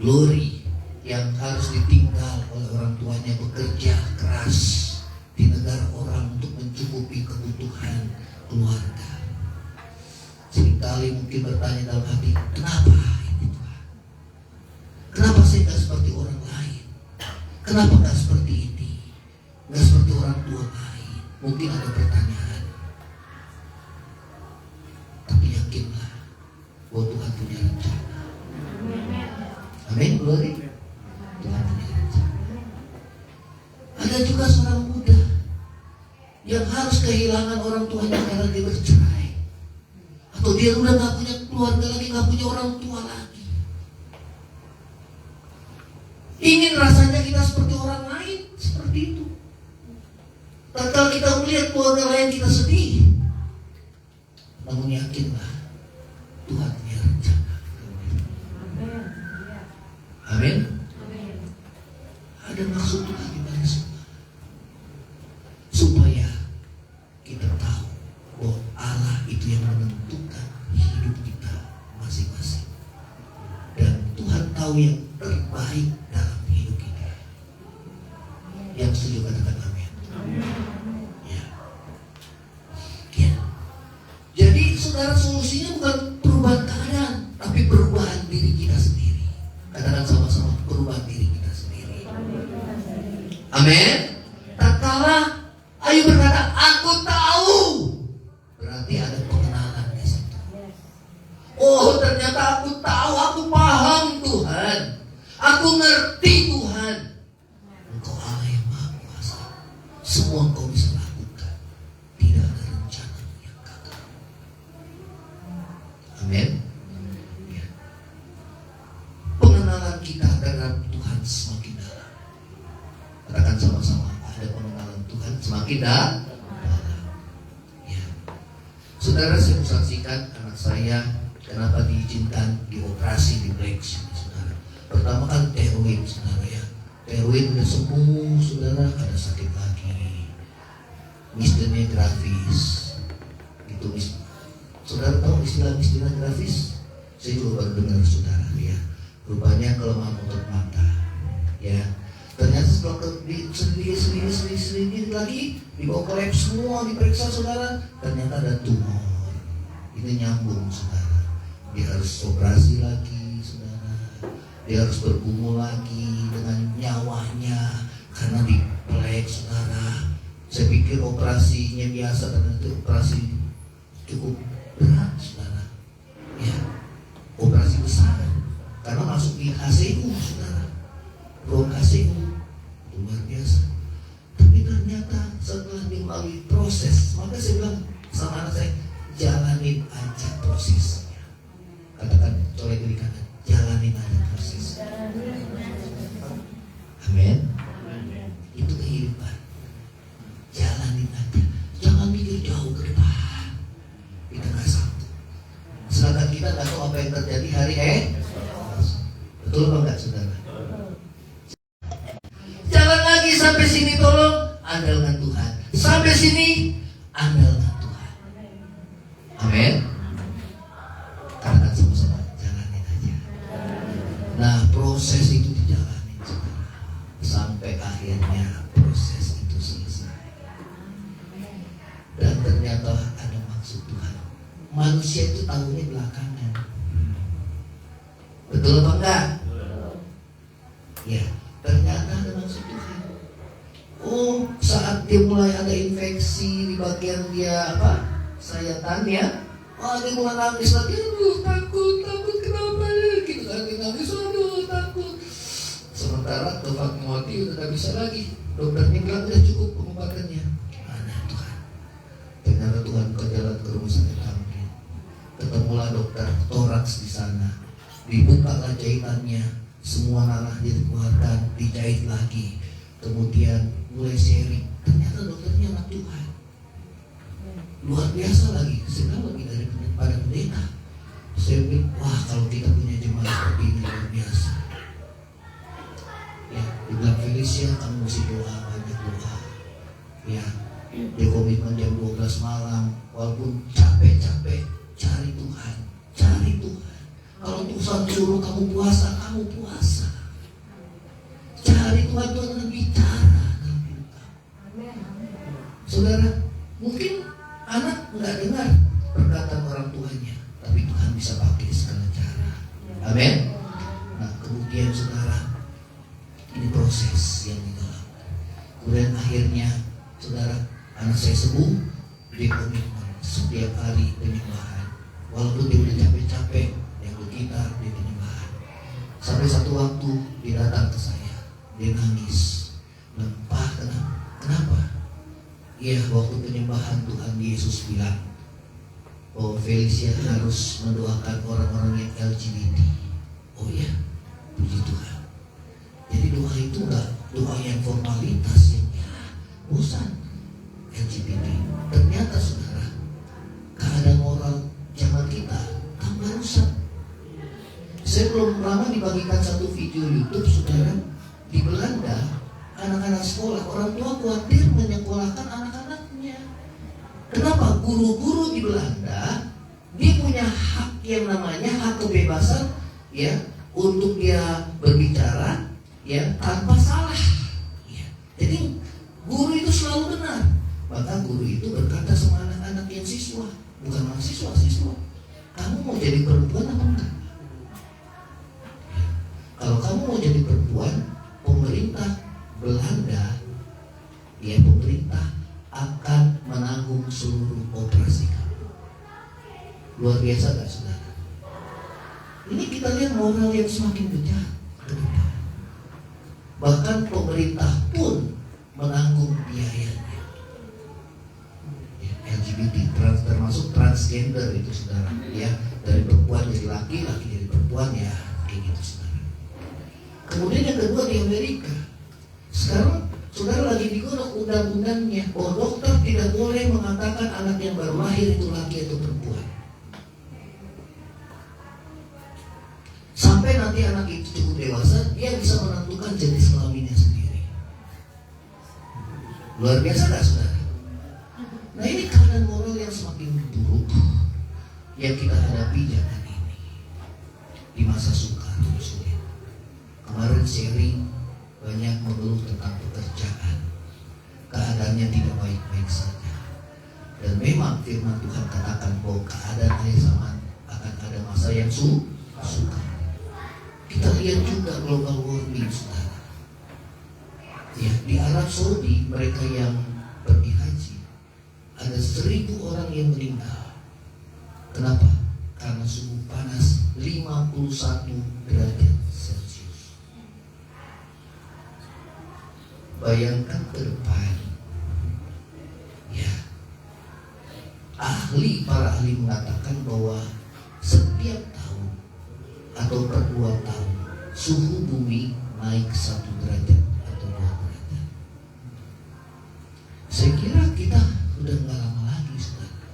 Glory, yang harus ditinggal oleh orang tuanya bekerja keras di negara orang untuk mencukupi kebutuhan keluarga. Seringkali mungkin bertanya dalam hati, kenapa ini Tuhan? Kenapa saya gak seperti orang lain? Kenapa gak seperti ini? Gak seperti orang tua lain? Mungkin ada pertanyaan. Tapi yakinlah bahwa Tuhan punya rencana. Amin, Glory. Tuhan punya rencana. Ada juga seorang muda yang harus kehilangan orang tuanya karena dia bercerai, atau dia udah gak punya keluarga lagi, gak punya orang tua lagi. Ingin rasanya kita seperti orang lain, seperti itu. Dan kalau kita melihat keluarga lain kita sedih, namun yakinlah Tuhan punya rencana. Amin. Ada maksud Tuhan di balik semua, supaya kita tahu bahwa Allah itu yang menentukan hidup kita masing-masing, dan Tuhan tahu yang terbaik dalam hidup kita. Yang setuju katakan amin. Ya. Ya. Jadi saudara, solusinya bukan perubahan keadaan, tapi perubahan diri kita sendiri. Katakan sama-sama, perubahan diri kita sendiri. Amin. Tak kalah, ayo berkata, aku tahu. Berarti ada pengenalan di situ. Oh, ternyata aku tahu, aku paham Tuhan. Aku ngerti Tuhan. Engkau Allah yang Maha Kuasa. Semua Engkau bisa lakukan. Tidak ada rencana yang gagal. Amin. Ya. Pengenalan kita terhadap Tuhan semakin dalam. Katakan sama-sama, ada pengenalan Tuhan semakin dalam. Ya. Saudara, saya mau saksikan anak saya kenapa diizinkan dioperasi di Black. Saudara, pertama kan teroid, saudara ya. Teroid udah sembuh, saudara, ada sakit lagi. Misdenia grafis. Itu saudara tahu istilah misdenia grafis? Saya juga baru dengar, saudara ya. Rupanya kelemahan otot mata. Ya. Ternyata setelah sedikit lagi dibawa ke lab semua, diperiksa, saudara, ternyata ada tumor. Ini nyambung, saudara. Dia harus operasi lagi, saudara. Dia harus bergumul lagi dengan nyawanya karena dipelek, saudara. Saya pikir operasinya biasa, karena itu operasi cukup berat, saudara. Ya, operasi besar karena masuk di HCU, saudara. Ruang HCU. Luar biasa. Tapi ternyata setelah melalui proses, maka saya bilang sama anak saya, jalanin aja prosesnya. Katakan, colek diri kanan, jalanin aja prosesnya. Amin. Itu kehidupan. Jalanin aja. Jangan mikir jauh ke depan. Kita gak sanggup. Sedangkan kita gak tahu apa yang terjadi hari betul apa enggak, saudara? Jangan lagi sampai sini, tolong andalkan Tuhan. Sampai sini andalkan Tuhan. Amin. Katakan sama-sama, jalanin aja. Nah, proses itu dijalanin, saudara, sampai akhirnya proses itu selesai. Dan ternyata ada maksud Tuhan. Manusia itu tahunya belakangan. Betul apa enggak? Ya. Ternyata ada maksud Tuhan. Oh, saat dia mulai ada infeksi di bagian dia sayatan ya. Oh, dia mulai nangis lagi. Aduh, takut kenapa ya? Gitu kan, dia nangis, aduh takut. Sementara Tuhan mati udah gak bisa lagi. Dokternya bilang udah cukup pengobatannya. Gimana Tuhan? Ternyata Tuhan ke jalan ke rumah sakit Tamrin. Ketemulah dokter toraks di sana. Dibukalah jahitannya. Semua nanah dikeluarkan, dijahit lagi, kemudian mulai sharing. Ternyata dokternya anak Tuhan, luar biasa lagi. Saya bilang lebih daripada pendeta. Saya bilang, wah, kalau kita punya jemaat seperti ini luar biasa. Ya, dibilang Felicia, kamu mesti doa, banyak doa. Ya, dia komitmen jam 12 malam. bangun capek-capek cari Tuhan, cari Tuhan. Kalau Tuhan suruh kamu puasa, kamu puasa. Cari Tuhan, Tuhan akan bicara dalam hidup kamu. Saudara, mungkin anak nggak dengar perkataan orang tuanya, tapi Tuhan bisa pakai segala cara. Amin. Nah, kemudian saudara, ini proses yang dilakukan. Kemudian akhirnya, saudara, anak saya sembuh, dia komitmen setiap hari penyembahan. Walaupun dia udah capek-capek, dia bergitar, dia penyembahan. Sampai satu waktu dia datang ke saya, dia nangis. Pak, kenapa? Iya, waktu penyembahan Tuhan Yesus bilang, oh, Felicia harus mendoakan orang-orang yang LGBT. Oh iya, puji Tuhan. Jadi doa itu enggak doa yang formalitas yang bosan LGBT. Ternyata saudara, keadaan moral zaman kita tambah rusak. Saya belum lama dibagikan satu video YouTube, saudara. Di Belanda, anak-anak sekolah, orang tua khawatir menyekolahkan anak-anaknya. Kenapa? Guru-guru di Belanda dia punya hak yang namanya hak kebebasan, ya, untuk dia berbicara, ya, tanpa salah, ya. Jadi guru itu selalu benar. Maka guru itu berkata sama anak-anak yang siswa, bukan mahasiswa, siswa, kamu mau jadi perempuan apa enggak? Kalau kamu mau jadi perempuan, pemerintah Belanda, ya, pemerintah akan menanggung seluruh operasi kamu. Luar biasa gak, saudara? Ini kita lihat moral yang semakin bejat ke depan. Bahkan pemerintah pun menanggung biayanya. Ya, LGBT, termasuk transgender itu, saudara. Ya, dari perempuan jadi laki, laki jadi perempuan, ya, kayak gitu, saudara. Kemudian yang kedua di Amerika. Sekarang saudara lagi digodok undang-undangnya bahwa dokter tidak boleh mengatakan anak yang baru lahir itu laki atau perempuan. Sampai nanti anak itu cukup dewasa, dia bisa menentukan jenis kelaminnya sendiri. Luar biasa gak, saudara? Nah, ini keadaan moral yang semakin buruk yang kita hadapi zaman ini di masa sukar, sulit. Kemarin sharing banyak mengeluh tentang pekerjaan, keadaannya tidak baik-baik saja. Dan memang firman Tuhan katakan bahwa keadaan akhir zaman akan ada masa yang sukar. Kita lihat juga global warming, saudara. Ya, di Arab Saudi mereka yang pergi haji ada 1.000 orang yang meninggal. Kenapa? Karena suhu panas 51 derajat Celcius. Bayangkan ke depan, ya, para ahli mengatakan bahwa setiap tahun atau per 2 tahun suhu bumi naik 1 derajat atau 2 derajat. Saya kira kita udah nggak lama lagi, saudara.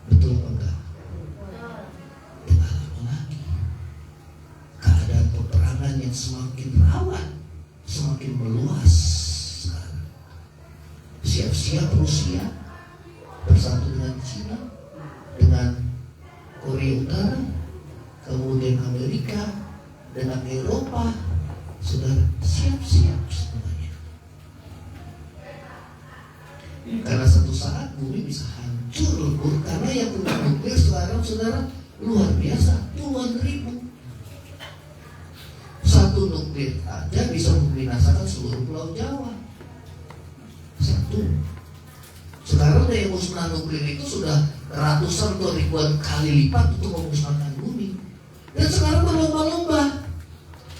Betul apa enggak? Nggak lama lagi. Keadaan peperangan yang semakin rawan, semakin meluas sekarang. Siap-siap Rusia bersatu dengan China, dengan Korea Utara, kemudian Amerika, dengan Eropa. Saudara, siap-siap semuanya. Karena satu saat bumi bisa hancur lebur, karena yang punya nuklir sekarang, saudara, luar biasa, puluhan ribu. Satu nuklir aja bisa membinasakan seluruh Pulau Jawa. Satu. Sekarang daya musnah nuklir itu sudah ratusan atau ribuan kali lipat untuk memusnahkan bumi. Dan sekarang berlomba-lomba.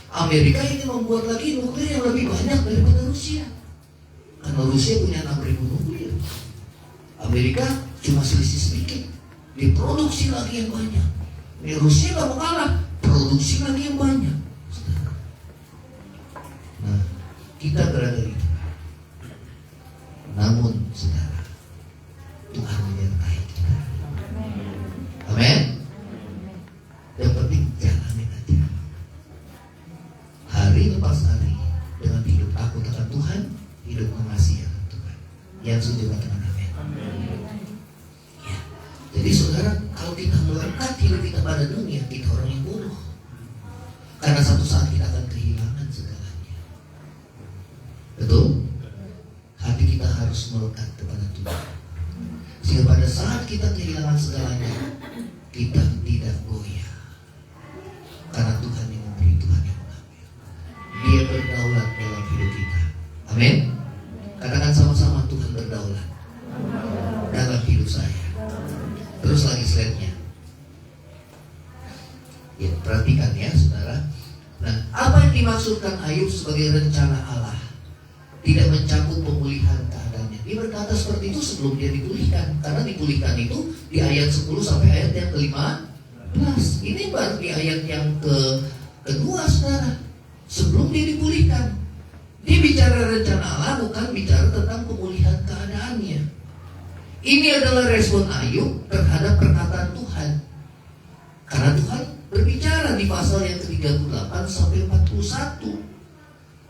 Amerika ini membuat lagi nuklir yang lebih banyak daripada Rusia. Karena Rusia punya 6.000 nuklir. Amerika cuma selisih sedikit. Diproduksi lagi yang banyak. Ini Rusia gak mau kalah, produksi lagi yang banyak. Nah, kita berada di tengah. Namun, saudara, Tuhan menyertai kita. Amin. Yang penting jalanin aja. Hari lepas hari dengan hidup takut akan Tuhan, hidup mengasihi akan Tuhan. Yang setuju katakan amin. Jadi saudara, kalau kita melekat hidup kita pada dunia, kita orang yang bodoh. Karena satu saat kita akan kehilangan segalanya. Betul? Hati kita harus melekat kepada Tuhan. Sehingga pada saat kita kehilangan segalanya, kita tidak goyah. Karena Tuhan yang memberi, Tuhan yang mengambil. Dia berdaulat dalam hidup kita. Amin. Katakan sama-sama, Tuhan berdaulat dalam hidup saya. Terus lagi slide-nya. Ya, perhatikan ya saudara. Nah, apa yang dimaksudkan Ayub sebagai rencana Allah? Tidak mencakup pemulihan keadaannya. Dia berkata seperti itu sebelum dia dipulihkan. Karena dipulihkan itu di ayat 10 sampai ayat yang ke-15. Ini baru di ayat yang kedua saudara. Sebelum dia dipulihkan. Dia bicara rencana Allah, bukan bicara tentang pemulihan keadaannya. Ini adalah respon Ayub terhadap perkataan Tuhan. Karena Tuhan berbicara di pasal yang ke-38 sampai 41,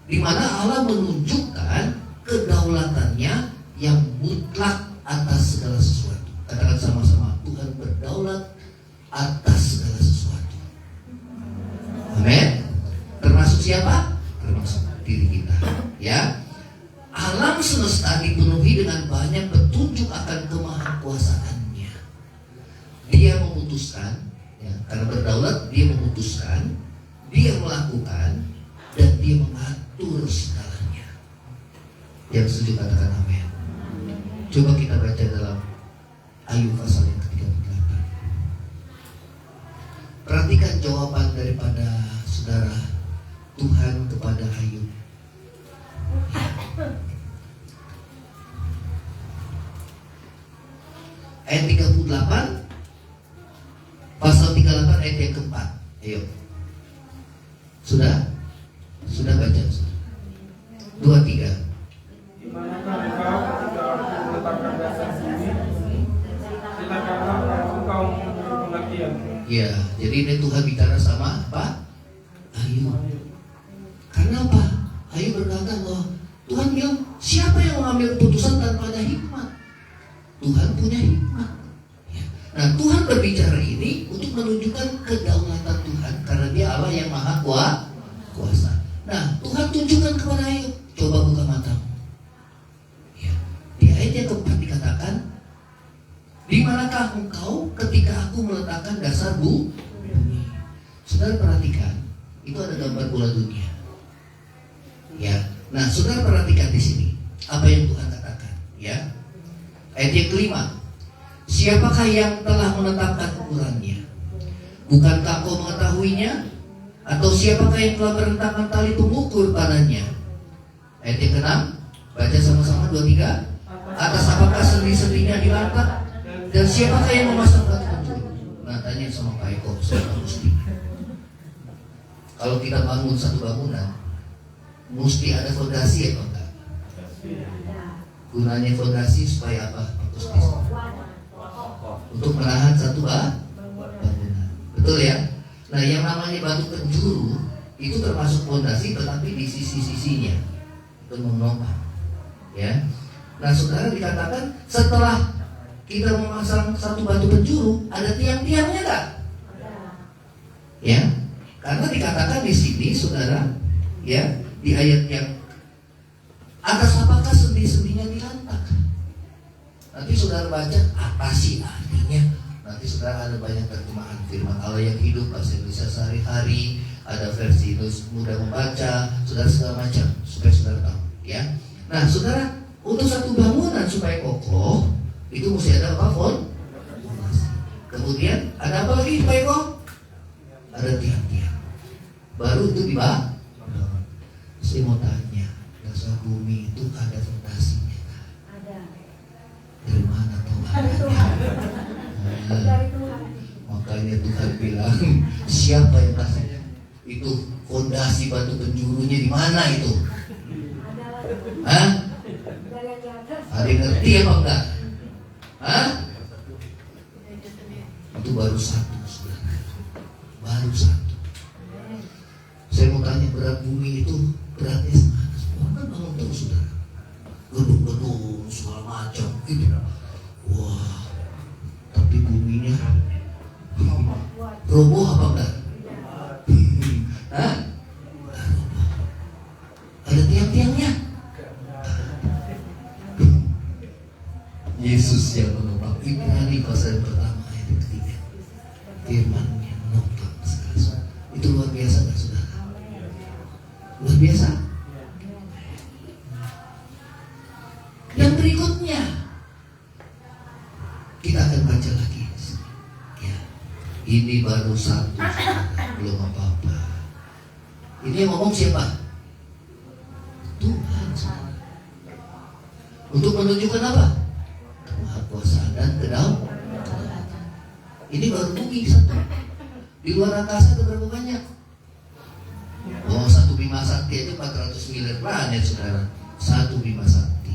di mana Allah menunjukkan kedaulatannya yang mutlak atas segala sesuatu. Katakan sama-sama, Tuhan berdaulat atas segala sesuatu. Amin. Termasuk siapa? Termasuk diri kita. Ya. Alam semesta dipenuhi dengan banyak petunjuk akan kemahakuasaannya. Dia memutuskan, ya, karena berdaulat dia memutuskan, dia melakukan, dan dia mengatur segalanya. Yang setuju katakan amin. Coba kita baca dalam Ayub pasal yang ke-38. Perhatikan jawaban daripada saudara Tuhan kepada Ayub. Ayat 38, pasal 38 ayat yang keempat. Ayo. Sudah? Sudah baca? 2-3. Dimanakah engkau ketika aku meletakkan dasar bumi? Silakanlah engkau memberi pengertian. Ya, jadi ini Tuhan bicara sama apa? Ayub. Karena apa? Ayub berkata bahwa Tuhan bilang, siapa yang mengambil keputusan tanpa ada hikmat? Tuhan punya hikmat. Ya. Nah, Tuhan berbicara ini untuk menunjukkan kedaulatan Tuhan, karena Dia Allah yang maha kuasa. Nah, Tuhan tunjukkan kepada Ayub, coba buka matamu. Ya. Di ayat yang keempat dikatakan, di manakah engkau ketika aku meletakkan dasar bumi? Saudara perhatikan, itu ada gambar bola dunia. Ya, nah saudara perhatikan di sini apa yang Tuhan katakan. Ya, ayat yang kelima, siapakah yang telah menetapkan ukurannya? Bukankah kau mengetahuinya? Atau siapakah yang telah merentangkan tali pengukur padanya? Ayat yang keenam, baca sama-sama 2-3. Atas apakah sendi-sendinya dilantak? Dan siapakah yang memasang batu penjuru? Nah, tanya sama Pak Eko, sama Musti. Kalau kita bangun satu bangunan, mesti ada fondasi atau enggak? Gunanya fondasi supaya apa? Untuk menahan satu bangunan. Betul ya? Nah, yang namanya batu penjuru itu termasuk fondasi, tetapi di sisi-sisinya itu menopang. Ya. Nah, saudara dikatakan setelah kita memasang satu batu penjuru, ada tiang-tiangnya enggak? Ya. Karena dikatakan di sini, saudara, ya, di ayat yang atas apakah sendi-sendinya dilantak? Nanti saudara baca apa sih artinya? Nanti saudara ada banyak terjemahan firman Allah yang hidup, bahasa Indonesia sehari-hari, ada versi mudah membaca, saudara segala macam supaya saudara tahu. Ya. Nah, saudara, untuk satu bangunan supaya kokoh itu mesti ada apa? Fondasi. Kemudian ada apa lagi supaya kokoh? Ada tiang-tiang. Baru itu dibangun. Saya mau tanya, dasar bumi itu ada fondasinya? Ada. Dari mana tahu adanya? Makanya Tuhan bilang, siapa yang kasih itu fondasi batu penjurunya di mana itu? Hah? Ada yang ngerti apa enggak? Hah? Itu baru satu, saudara. Baru satu. Saya mau tanya, berat bumi itu beratnya semana? Semua kan bangun terus, saudara. Gedung-gedung segala macam gitu. Wah, tapi Roboh apa enggak? Hah? Ada tiang-tiangnya. Yesus yang menopang. Ibrani pasal pertama ayat ketiga. Firman-Nya menopang segala sesuatu. Itu luar biasa kan saudara? Luar biasa. Yang berikutnya kita akan baca lagi. Ya, ini baru satu, belum apa-apa. Ini yang ngomong siapa? Tuhan. Untuk menunjukkan apa? Kemahakuasaan dan kedaulatan. Ini baru bumi satu. Di luar angkasa itu berapa banyak? Oh, satu Bima Sakti itu 400 miliar planet saudara. Satu Bima Sakti.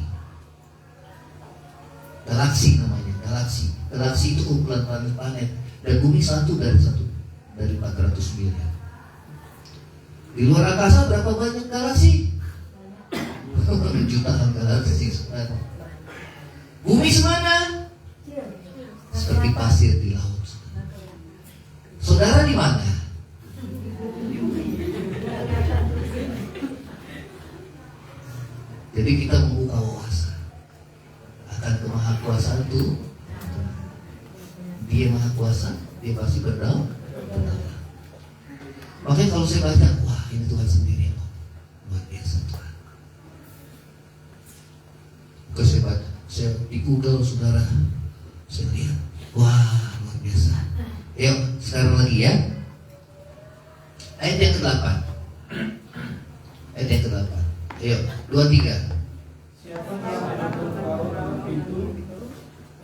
Galaksi namanya, galaksi. Galaksi itu kumpulan planet-planet. Dan bumi satu dari 400 miliar. Di luar angkasa berapa banyak galaksi? Jutaan galaksi sekarang. Bumi semana? Seperti pasir di laut. Saudara di mana? Jadi kita membuka wawasan akan kemahakuasaan Tuhan. Dia maha kuasa, dia pasti berdaulat. Makanya kalau saya baca, wah ini Tuhan sendiri yang luar biasa Tuhan. Kalau saya baca, saya di Google saudara, saya lihat, wah luar biasa. Yuk sekarang lagi ya. Ayat yang ke-8. Ayat yang ke-8. Ayo 2-3. Siapa yang membuka pintu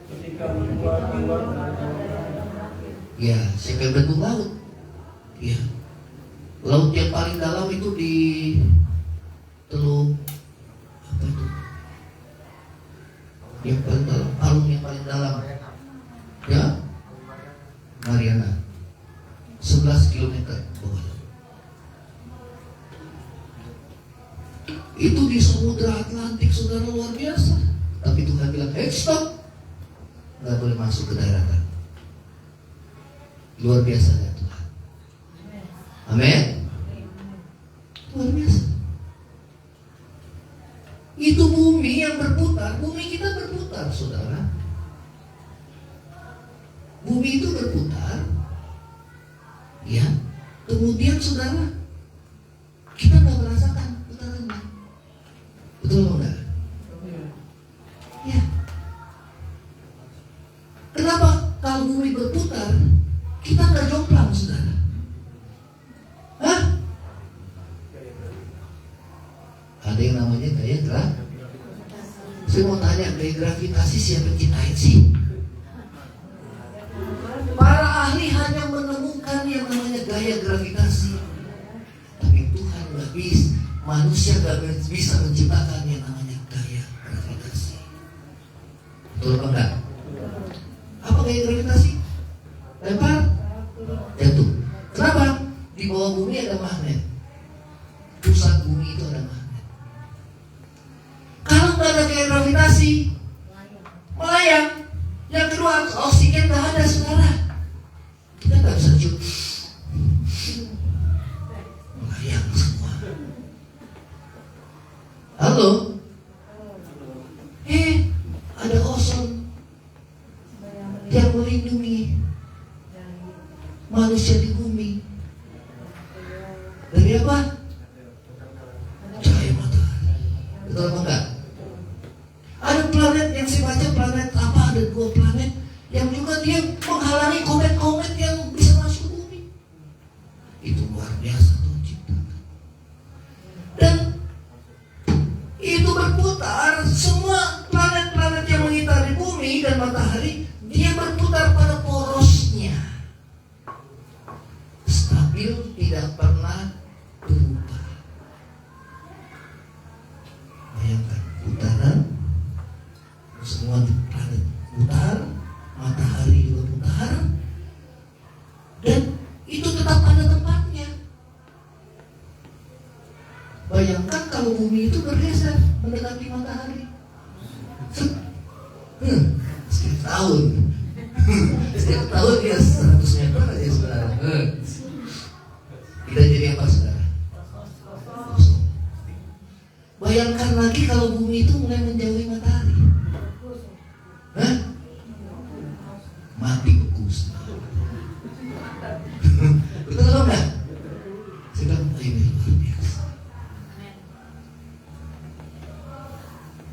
ketika membuat keluar? Ya, siapa yang bentuk laut? Ya, laut yang paling dalam itu di Teluk apa itu? Yang paling dalam, palung yang paling dalam. Ya, Mariana. 11 km bawah. Itu di Samudra Atlantik, saudara, luar biasa. Tapi Tuhan bilang, stop, nggak boleh masuk ke daratan. Luar biasa ya Tuhan. Amin. Luar biasa. Itu bumi yang berputar. Bumi kita berputar, saudara. Bumi itu berputar. Ya. Kemudian saudara, kita nggak merasakan putarannya. Betul enggak? Ya. Kenapa? Kalau bumi berputar, kita nggak jomplang, saudara. Hah? Ada yang namanya gaya gravitasi. Saya mau tanya, gaya gravitasi siapa yang ciptain sih? Para ahli hanya menemukan yang namanya gaya gravitasi. Tapi Tuhan nggak bisa, manusia nggak bisa menciptakan yang namanya gaya gravitasi. Betul apa enggak? Apa gaya gravitasi? Lempar, jatuh. Kenapa? Di bawah bumi ada magnet. Pusat bumi itu ada magnet. Kalau nggak ada gaya gravitasi, melayang. Yang kedua, oksigen nggak ada, saudara. Kita nggak bisa cium. Melayang semua. Halo? Ada ozon yang melindungi manusia di bumi. Dari apa? Cahaya matahari. Betul apa enggak? Ada planet yang saya baca, planet apa, ada 2 planet yang juga dia menghalangi komet-komet yang bisa masuk ke bumi. Itu luar biasa Tuhan ciptakan. Dan itu berputar, semua planet-planet yang mengitari bumi dan matahari, dia berputar pada porosnya. Stabil, tidak pernah berubah. Bayangkan, putaran, semua planet putar, matahari juga putar, dan itu tetap ada tempatnya. Bayangkan kalau bumi itu bergeser mendekati matahari. Setiap tahun. Setiap tahun ya 100 meter aja saudara. kalau bumi itu mulai menjauhi matahari, hah? Mati bekus. Betul atau enggak? Sedang ini luar biasa.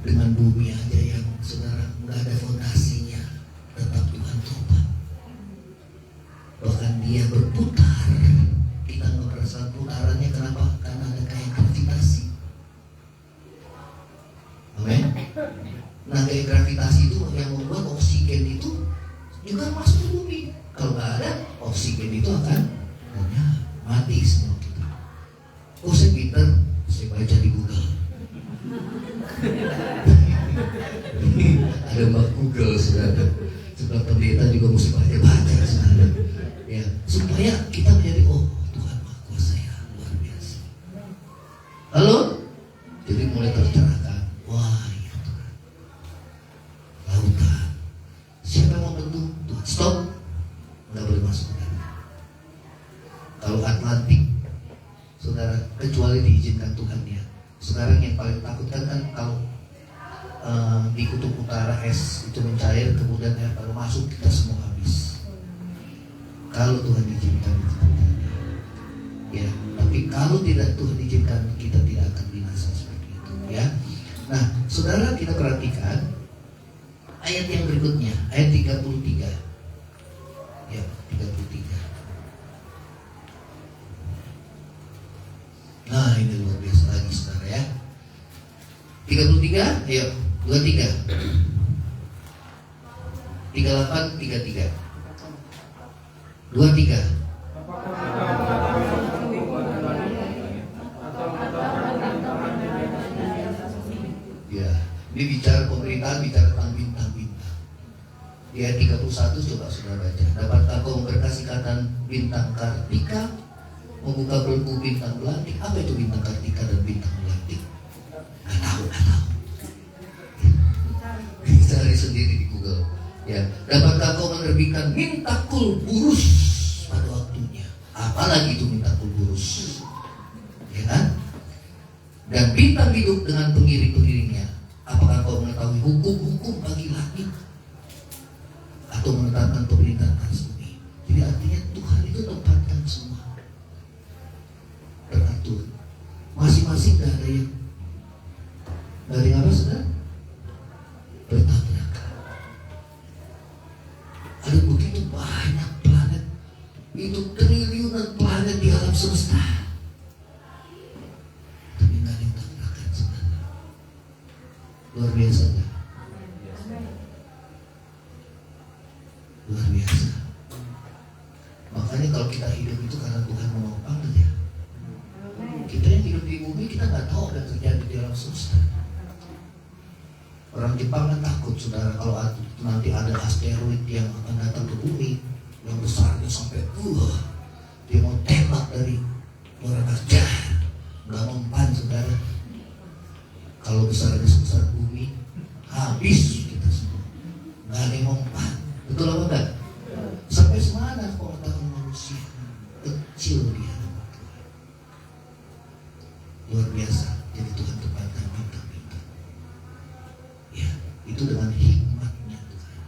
Dengan bumi aja yang saudara nggak ada fondasinya, tetap Tuhan tobat. Bahkan dia berputar, kita nggak merasa putarannya. Kenapa? Karena ada kayak gravitasi. Amin. Nah, kayak gravitasi itu yang membuat oksigen itu juga masuk ke bumi. Kalau nggak ada oksigen itu akan mati semua kita. Oh, saya pinter, saya baca di Google. Ada Mbak Google, saudara. Sebelah pendeta juga mesti baca, saudara. Ya, supaya kita menjadi Tuhan Maha Kuasa ya, luar biasa. Halo? Jadi mulai tercerahkan. Wah, ya Tuhan. Lautan. Siapa yang mau bentuk? Tuhan. Stop. Nggak boleh masuk. Kalau Atlantik, saudara, kecuali diizinkan Tuhan ya. Sekarang yang paling takut kan kalau di kutub utara es itu mencair, kemudian air baru masuk, kita semua habis. Kalau Tuhan izinkan itu, ya. Tapi kalau tidak Tuhan izinkan, kita tidak akan binasa seperti itu, ya. Nah, saudara, kita perhatikan ayat yang berikutnya, ayat 33. Ya, 33. Nah, ini luar biasa lagi, saudara ya. 33, ayo 23, 38, 33, 23. Ya, ini bicara pemerintahan, bicara tentang bintang-bintang. Di ayat 31 coba saudara baca. Dapatkah kau memberkasi ikatan bintang Kartika, membuka belenggu bintang belantik? Apa itu bintang Kartika dan bintang belantik? Nggak tahu. Cari sendiri di Google. Ya, dapatkah kau menerbitkan mintakul burus pada waktunya? Apalagi itu mintakul burus, ya kan? Dan bintang hidup dengan pengiring-pengiringnya. Apakah kau mengetahui hukum-hukum bagi langit atau menetapkan pemerintahan atas bumi? Jadi artinya Tuhan itu tempatkan semua teratur. Masing-masing gak ada yang apa saudara? Bertabrakan. Ada begitu banyak planet, itu triliunan planet di alam semesta, tapi nggak ada yang tabrakan sebenarnya. Luar biasa kan? Luar biasa. Makanya kalau kita hidup itu karena Tuhan menopang ya. Kita yang hidup di bumi, kita nggak tahu apa yang terjadi di alam semesta. Orang Jepang kan takut, saudara, kalau nanti ada asteroid yang akan datang ke bumi yang besarnya sampai dia mau tembak dari luar angkasa, nggak mempan, saudara. Kalau besarnya sebesar bumi, habis kita semua, nggak ada yang mempan. Betul apa enggak? Sampai semana pengetahuan manusia kecil di hadapan Tuhan. Luar biasa. Jadi Tuhan tempatkan bintang-bintang. Ya, itu dengan hikmatnya Tuhan.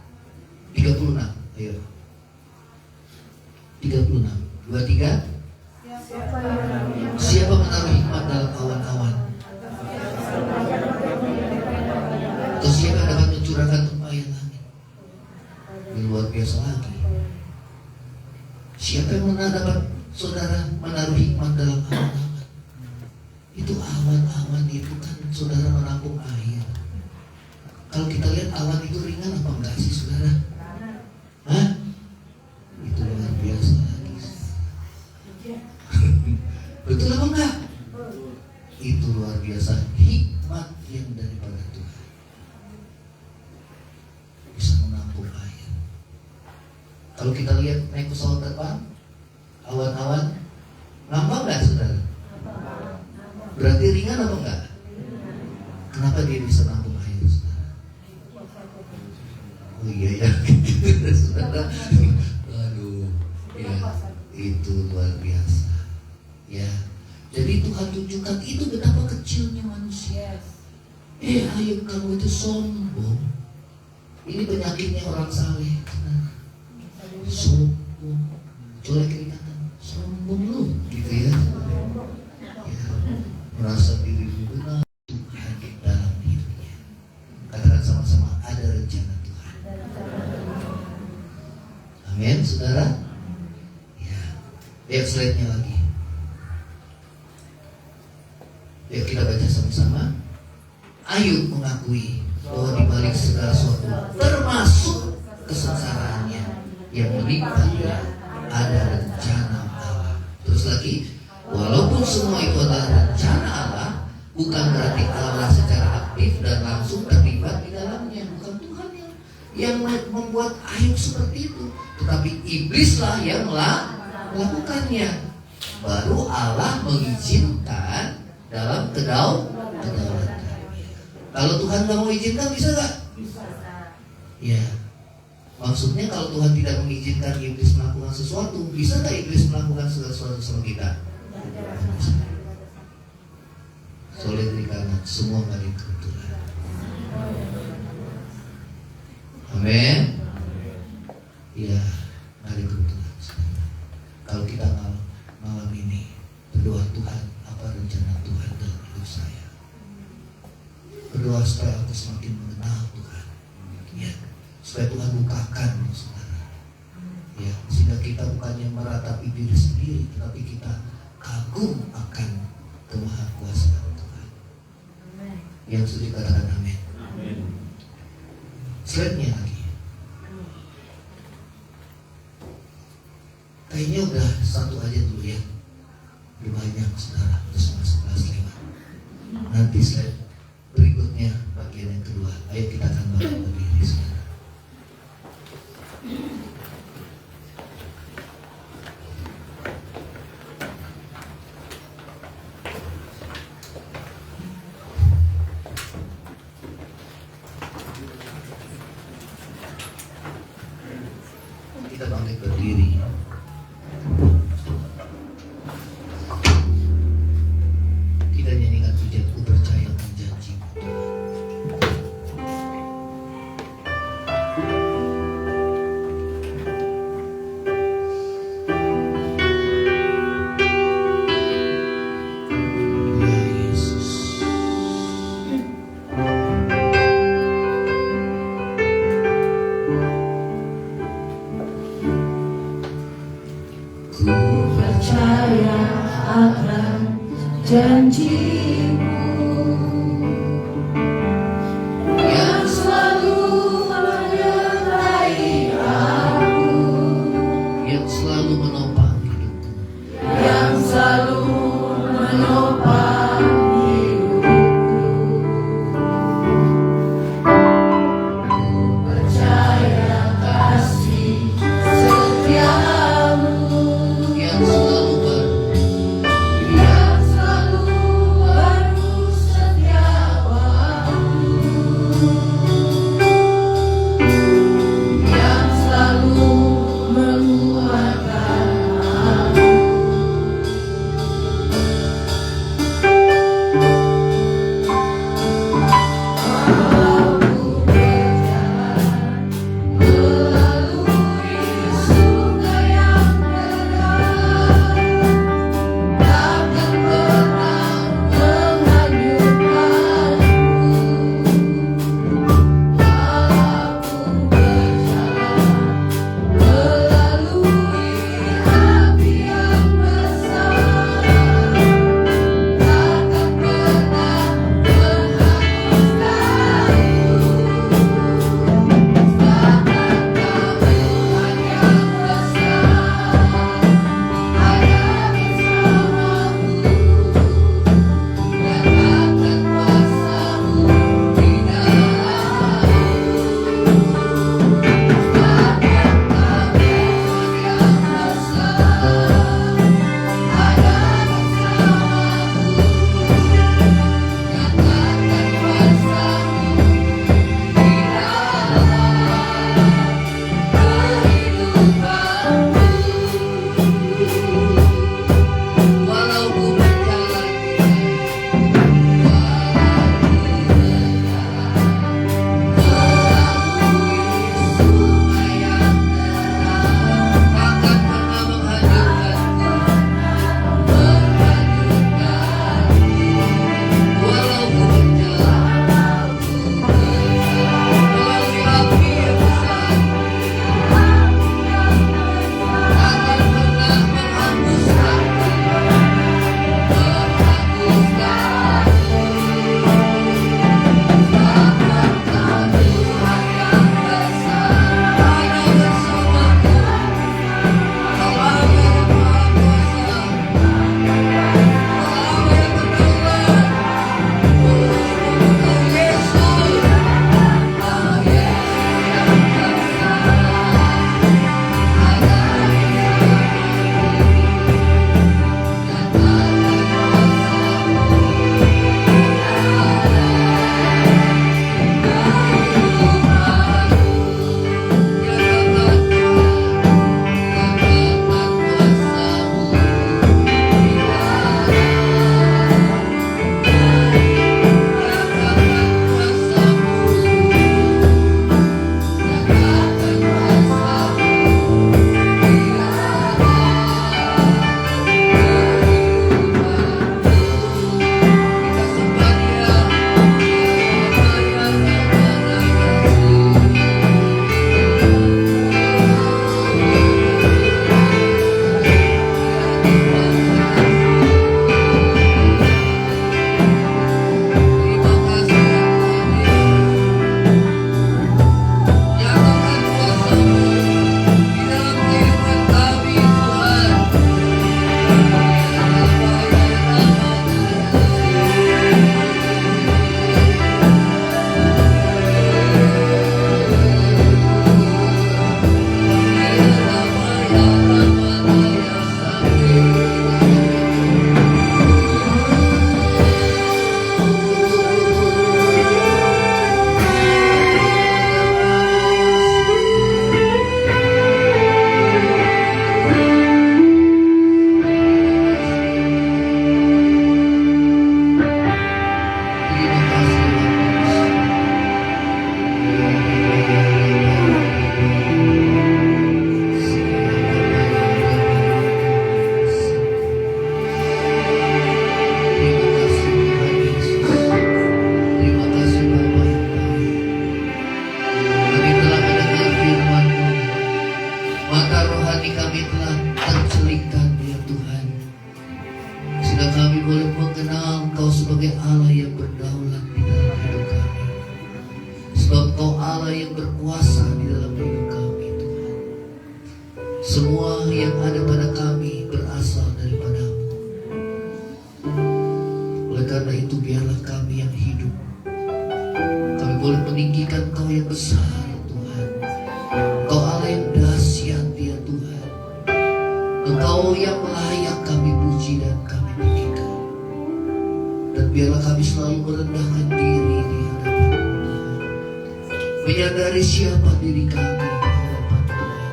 36, ayo. 36, 23. Siapa menaruh hikmat dalam awan-awan? Atau siapa dapat mencurahkan tempayan langit? Ini luar biasa lagi. Siapa yang dapat saudara menaruh hikmat dalam awan-awan? Itu awan-awan itu kan saudara menampung air. Kalau kita lihat awan itu ringan apa enggak sih saudara? Hah? Itu luar biasa lagi. Betul apa enggak? Itu luar biasa hikmat yang daripada Tuhan. Bisa menampung air. Kalau kita lihat naik pesawat terbang, awan-awan ngambang enggak saudara? Berarti ringan apa enggak? Kenapa dia bisa nampung air saudara? Oh iya ya, saudara. Aduh, ya itu luar biasa. Ya, jadi Tuhan tunjukkan itu betapa kecilnya manusia. Ayo kamu itu sombong. Ini penyakitnya orang saleh. Sombong. Coba kiri kanan. Sombong lu, gitu ya. Merasa diri benar. Tuhan di dalam dirinya. Katakan sama-sama, ada rencana Tuhan. Amin, saudara. Ya, lihat slide-nya lagi. Yuk kita baca sama-sama. Ayub mengakui bahwa di balik segala sesuatu, termasuk kesengsaraannya yang menimpa dia, ada rencana Allah. Terus lagi, walaupun semua itu adalah rencana Allah, bukan berarti Allah secara aktif dan langsung terlibat di dalamnya. Bukan Tuhan yang membuat Ayub seperti itu, tetapi iblislah yang melakukannya. Baru Allah mengizinkan dalam kedaulatan. Kalau Tuhan nggak mau izinkan, bisa nggak? Bisa. Ya, maksudnya kalau Tuhan tidak mengizinkan iblis melakukan sesuatu, bisa nggak iblis melakukan sesuatu sama kita? Solid di kanan, semua balik ke Tuhan. Amin. Ya, balik ke Tuhan. Kalau kita malam ini berdoa, Tuhan, apa rencana Tuhan dalam hidup saya? Berdoa supaya aku semakin mengenal Tuhan, ya, supaya Tuhan bukakan, saudara, ya, sehingga kita bukannya meratapi diri sendiri, tetapi kita kagum akan kemahakuasaan Tuhan. Yang setuju katakan amin. Slide-nya lagi. Kayaknya udah satu aja dulu ya. Udah banyak, saudara, udah setengah 11 lewat. Nanti slide berikutnya bagian yang kedua. Ayo kita akan bangkit berdiri, saudara. Kita bangkit berdiri. Kita nyanyikan pujian Ku Percaya akan janji-Mu, Tuhan. Ya Yesus. Ku percaya akan janji-Mu yang selalu menyertai aku, yang selalu menopang hidupku. yang selalu menopang hidupku. Ku percaya kasih setiamu Yang selalu yang selalu Mata rohani kami telah tercelingkan ya Tuhan, sehingga kami boleh mengenal Engkau sebagai Allah yang berdaulat di dalam hidup kami. Sebab Engkau Allah yang berkuasa di dalam hidup kami Tuhan. Semua yang ada pada kami berasal daripada-Mu. Oleh karena itu biarlah kami yang hidup, kami boleh meninggikan Engkau yang besar Tuhan. Engkau Allah yang dahsyat ya Tuhan. Engkau yang layak kami puji dan kami tinggikan. Dan biarlah kami selalu merendahkan diri di hadapan Tuhan, menyadari siapa diri kami di hadapan Tuhan,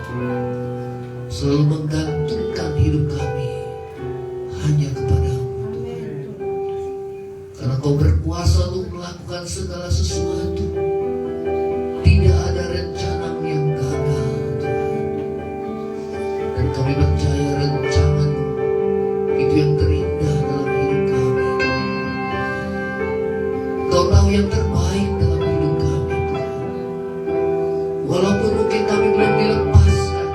selalu menggantungkan hidup kami hanya kepada-Mu Tuhan. Karena Kau berkuasa untuk melakukan segala sesuatu. Tidak ada rencana-Mu yang gagal Tuhan. Dan kami percaya rencana-Mu itu yang terindah dalam hidup kami. Kau tahu yang terbaik dalam hidup kami Tuhan. Walaupun mungkin kami belum dilepaskan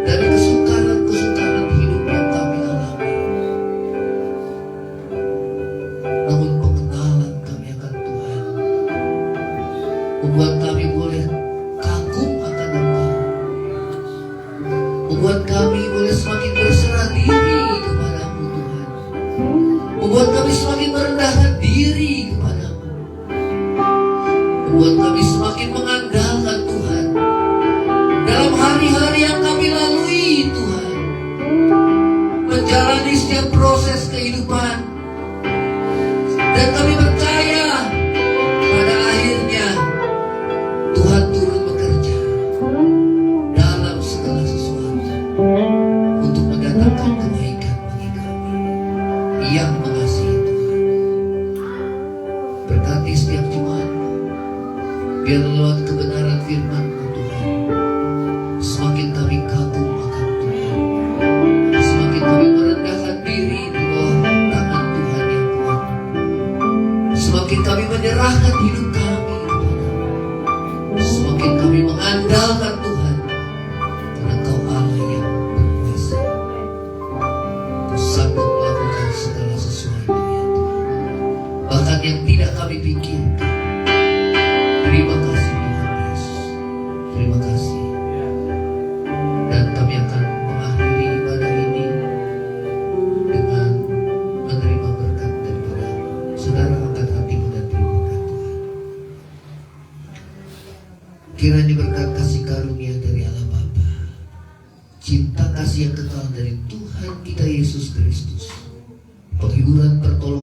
dari kesukaran-kesukaran hidup yang kami alami, namun pengenalan kami akan Tuhan membuat kami boleh kagum akan Engkau, membuat kami boleh semakin berserah diri kepada-Mu Tuhan, membuat kami semakin merendahkan diri kepada-Mu, membuat kami semakin mengandalkan Tuhan dalam hari-hari yang kami lalui Tuhan, menjalani setiap proses kehidupan. Dan kami percaya pada akhirnya Tuhan turut bekerja dalam segala sesuatu untuk mendatangkan kebaikan bagi kami yang mengasihi Tuhan. Berkati setiap jemaat, biar lewat kebenaran firman-Mu Tuhan, semakin kami kagum akan Tuhan, semakin kami merendahkan diri di bawah tangan Tuhan yang kuat, semakin kami menyerahkan hidup kami kepada-Mu, semakin kami mengandalkan Tuhan, karena Engkau Allah yang berkuasa. Engkau sanggup melakukan segala sesuatu ya Tuhan, bahkan yang tidak kami pikirkan. Terima kasih Tuhan Yesus, terima kasih. Dan kami akan mengakhiri ibadah ini dengan menerima berkat daripada-Mu. Saudara, angkat hatimu dan terima berkat Tuhan. Kiranya berkat kasih karunia dari Allah Bapa, cinta kasih yang kekal dari Tuhan kita Yesus Kristus, penghiburan pertolongan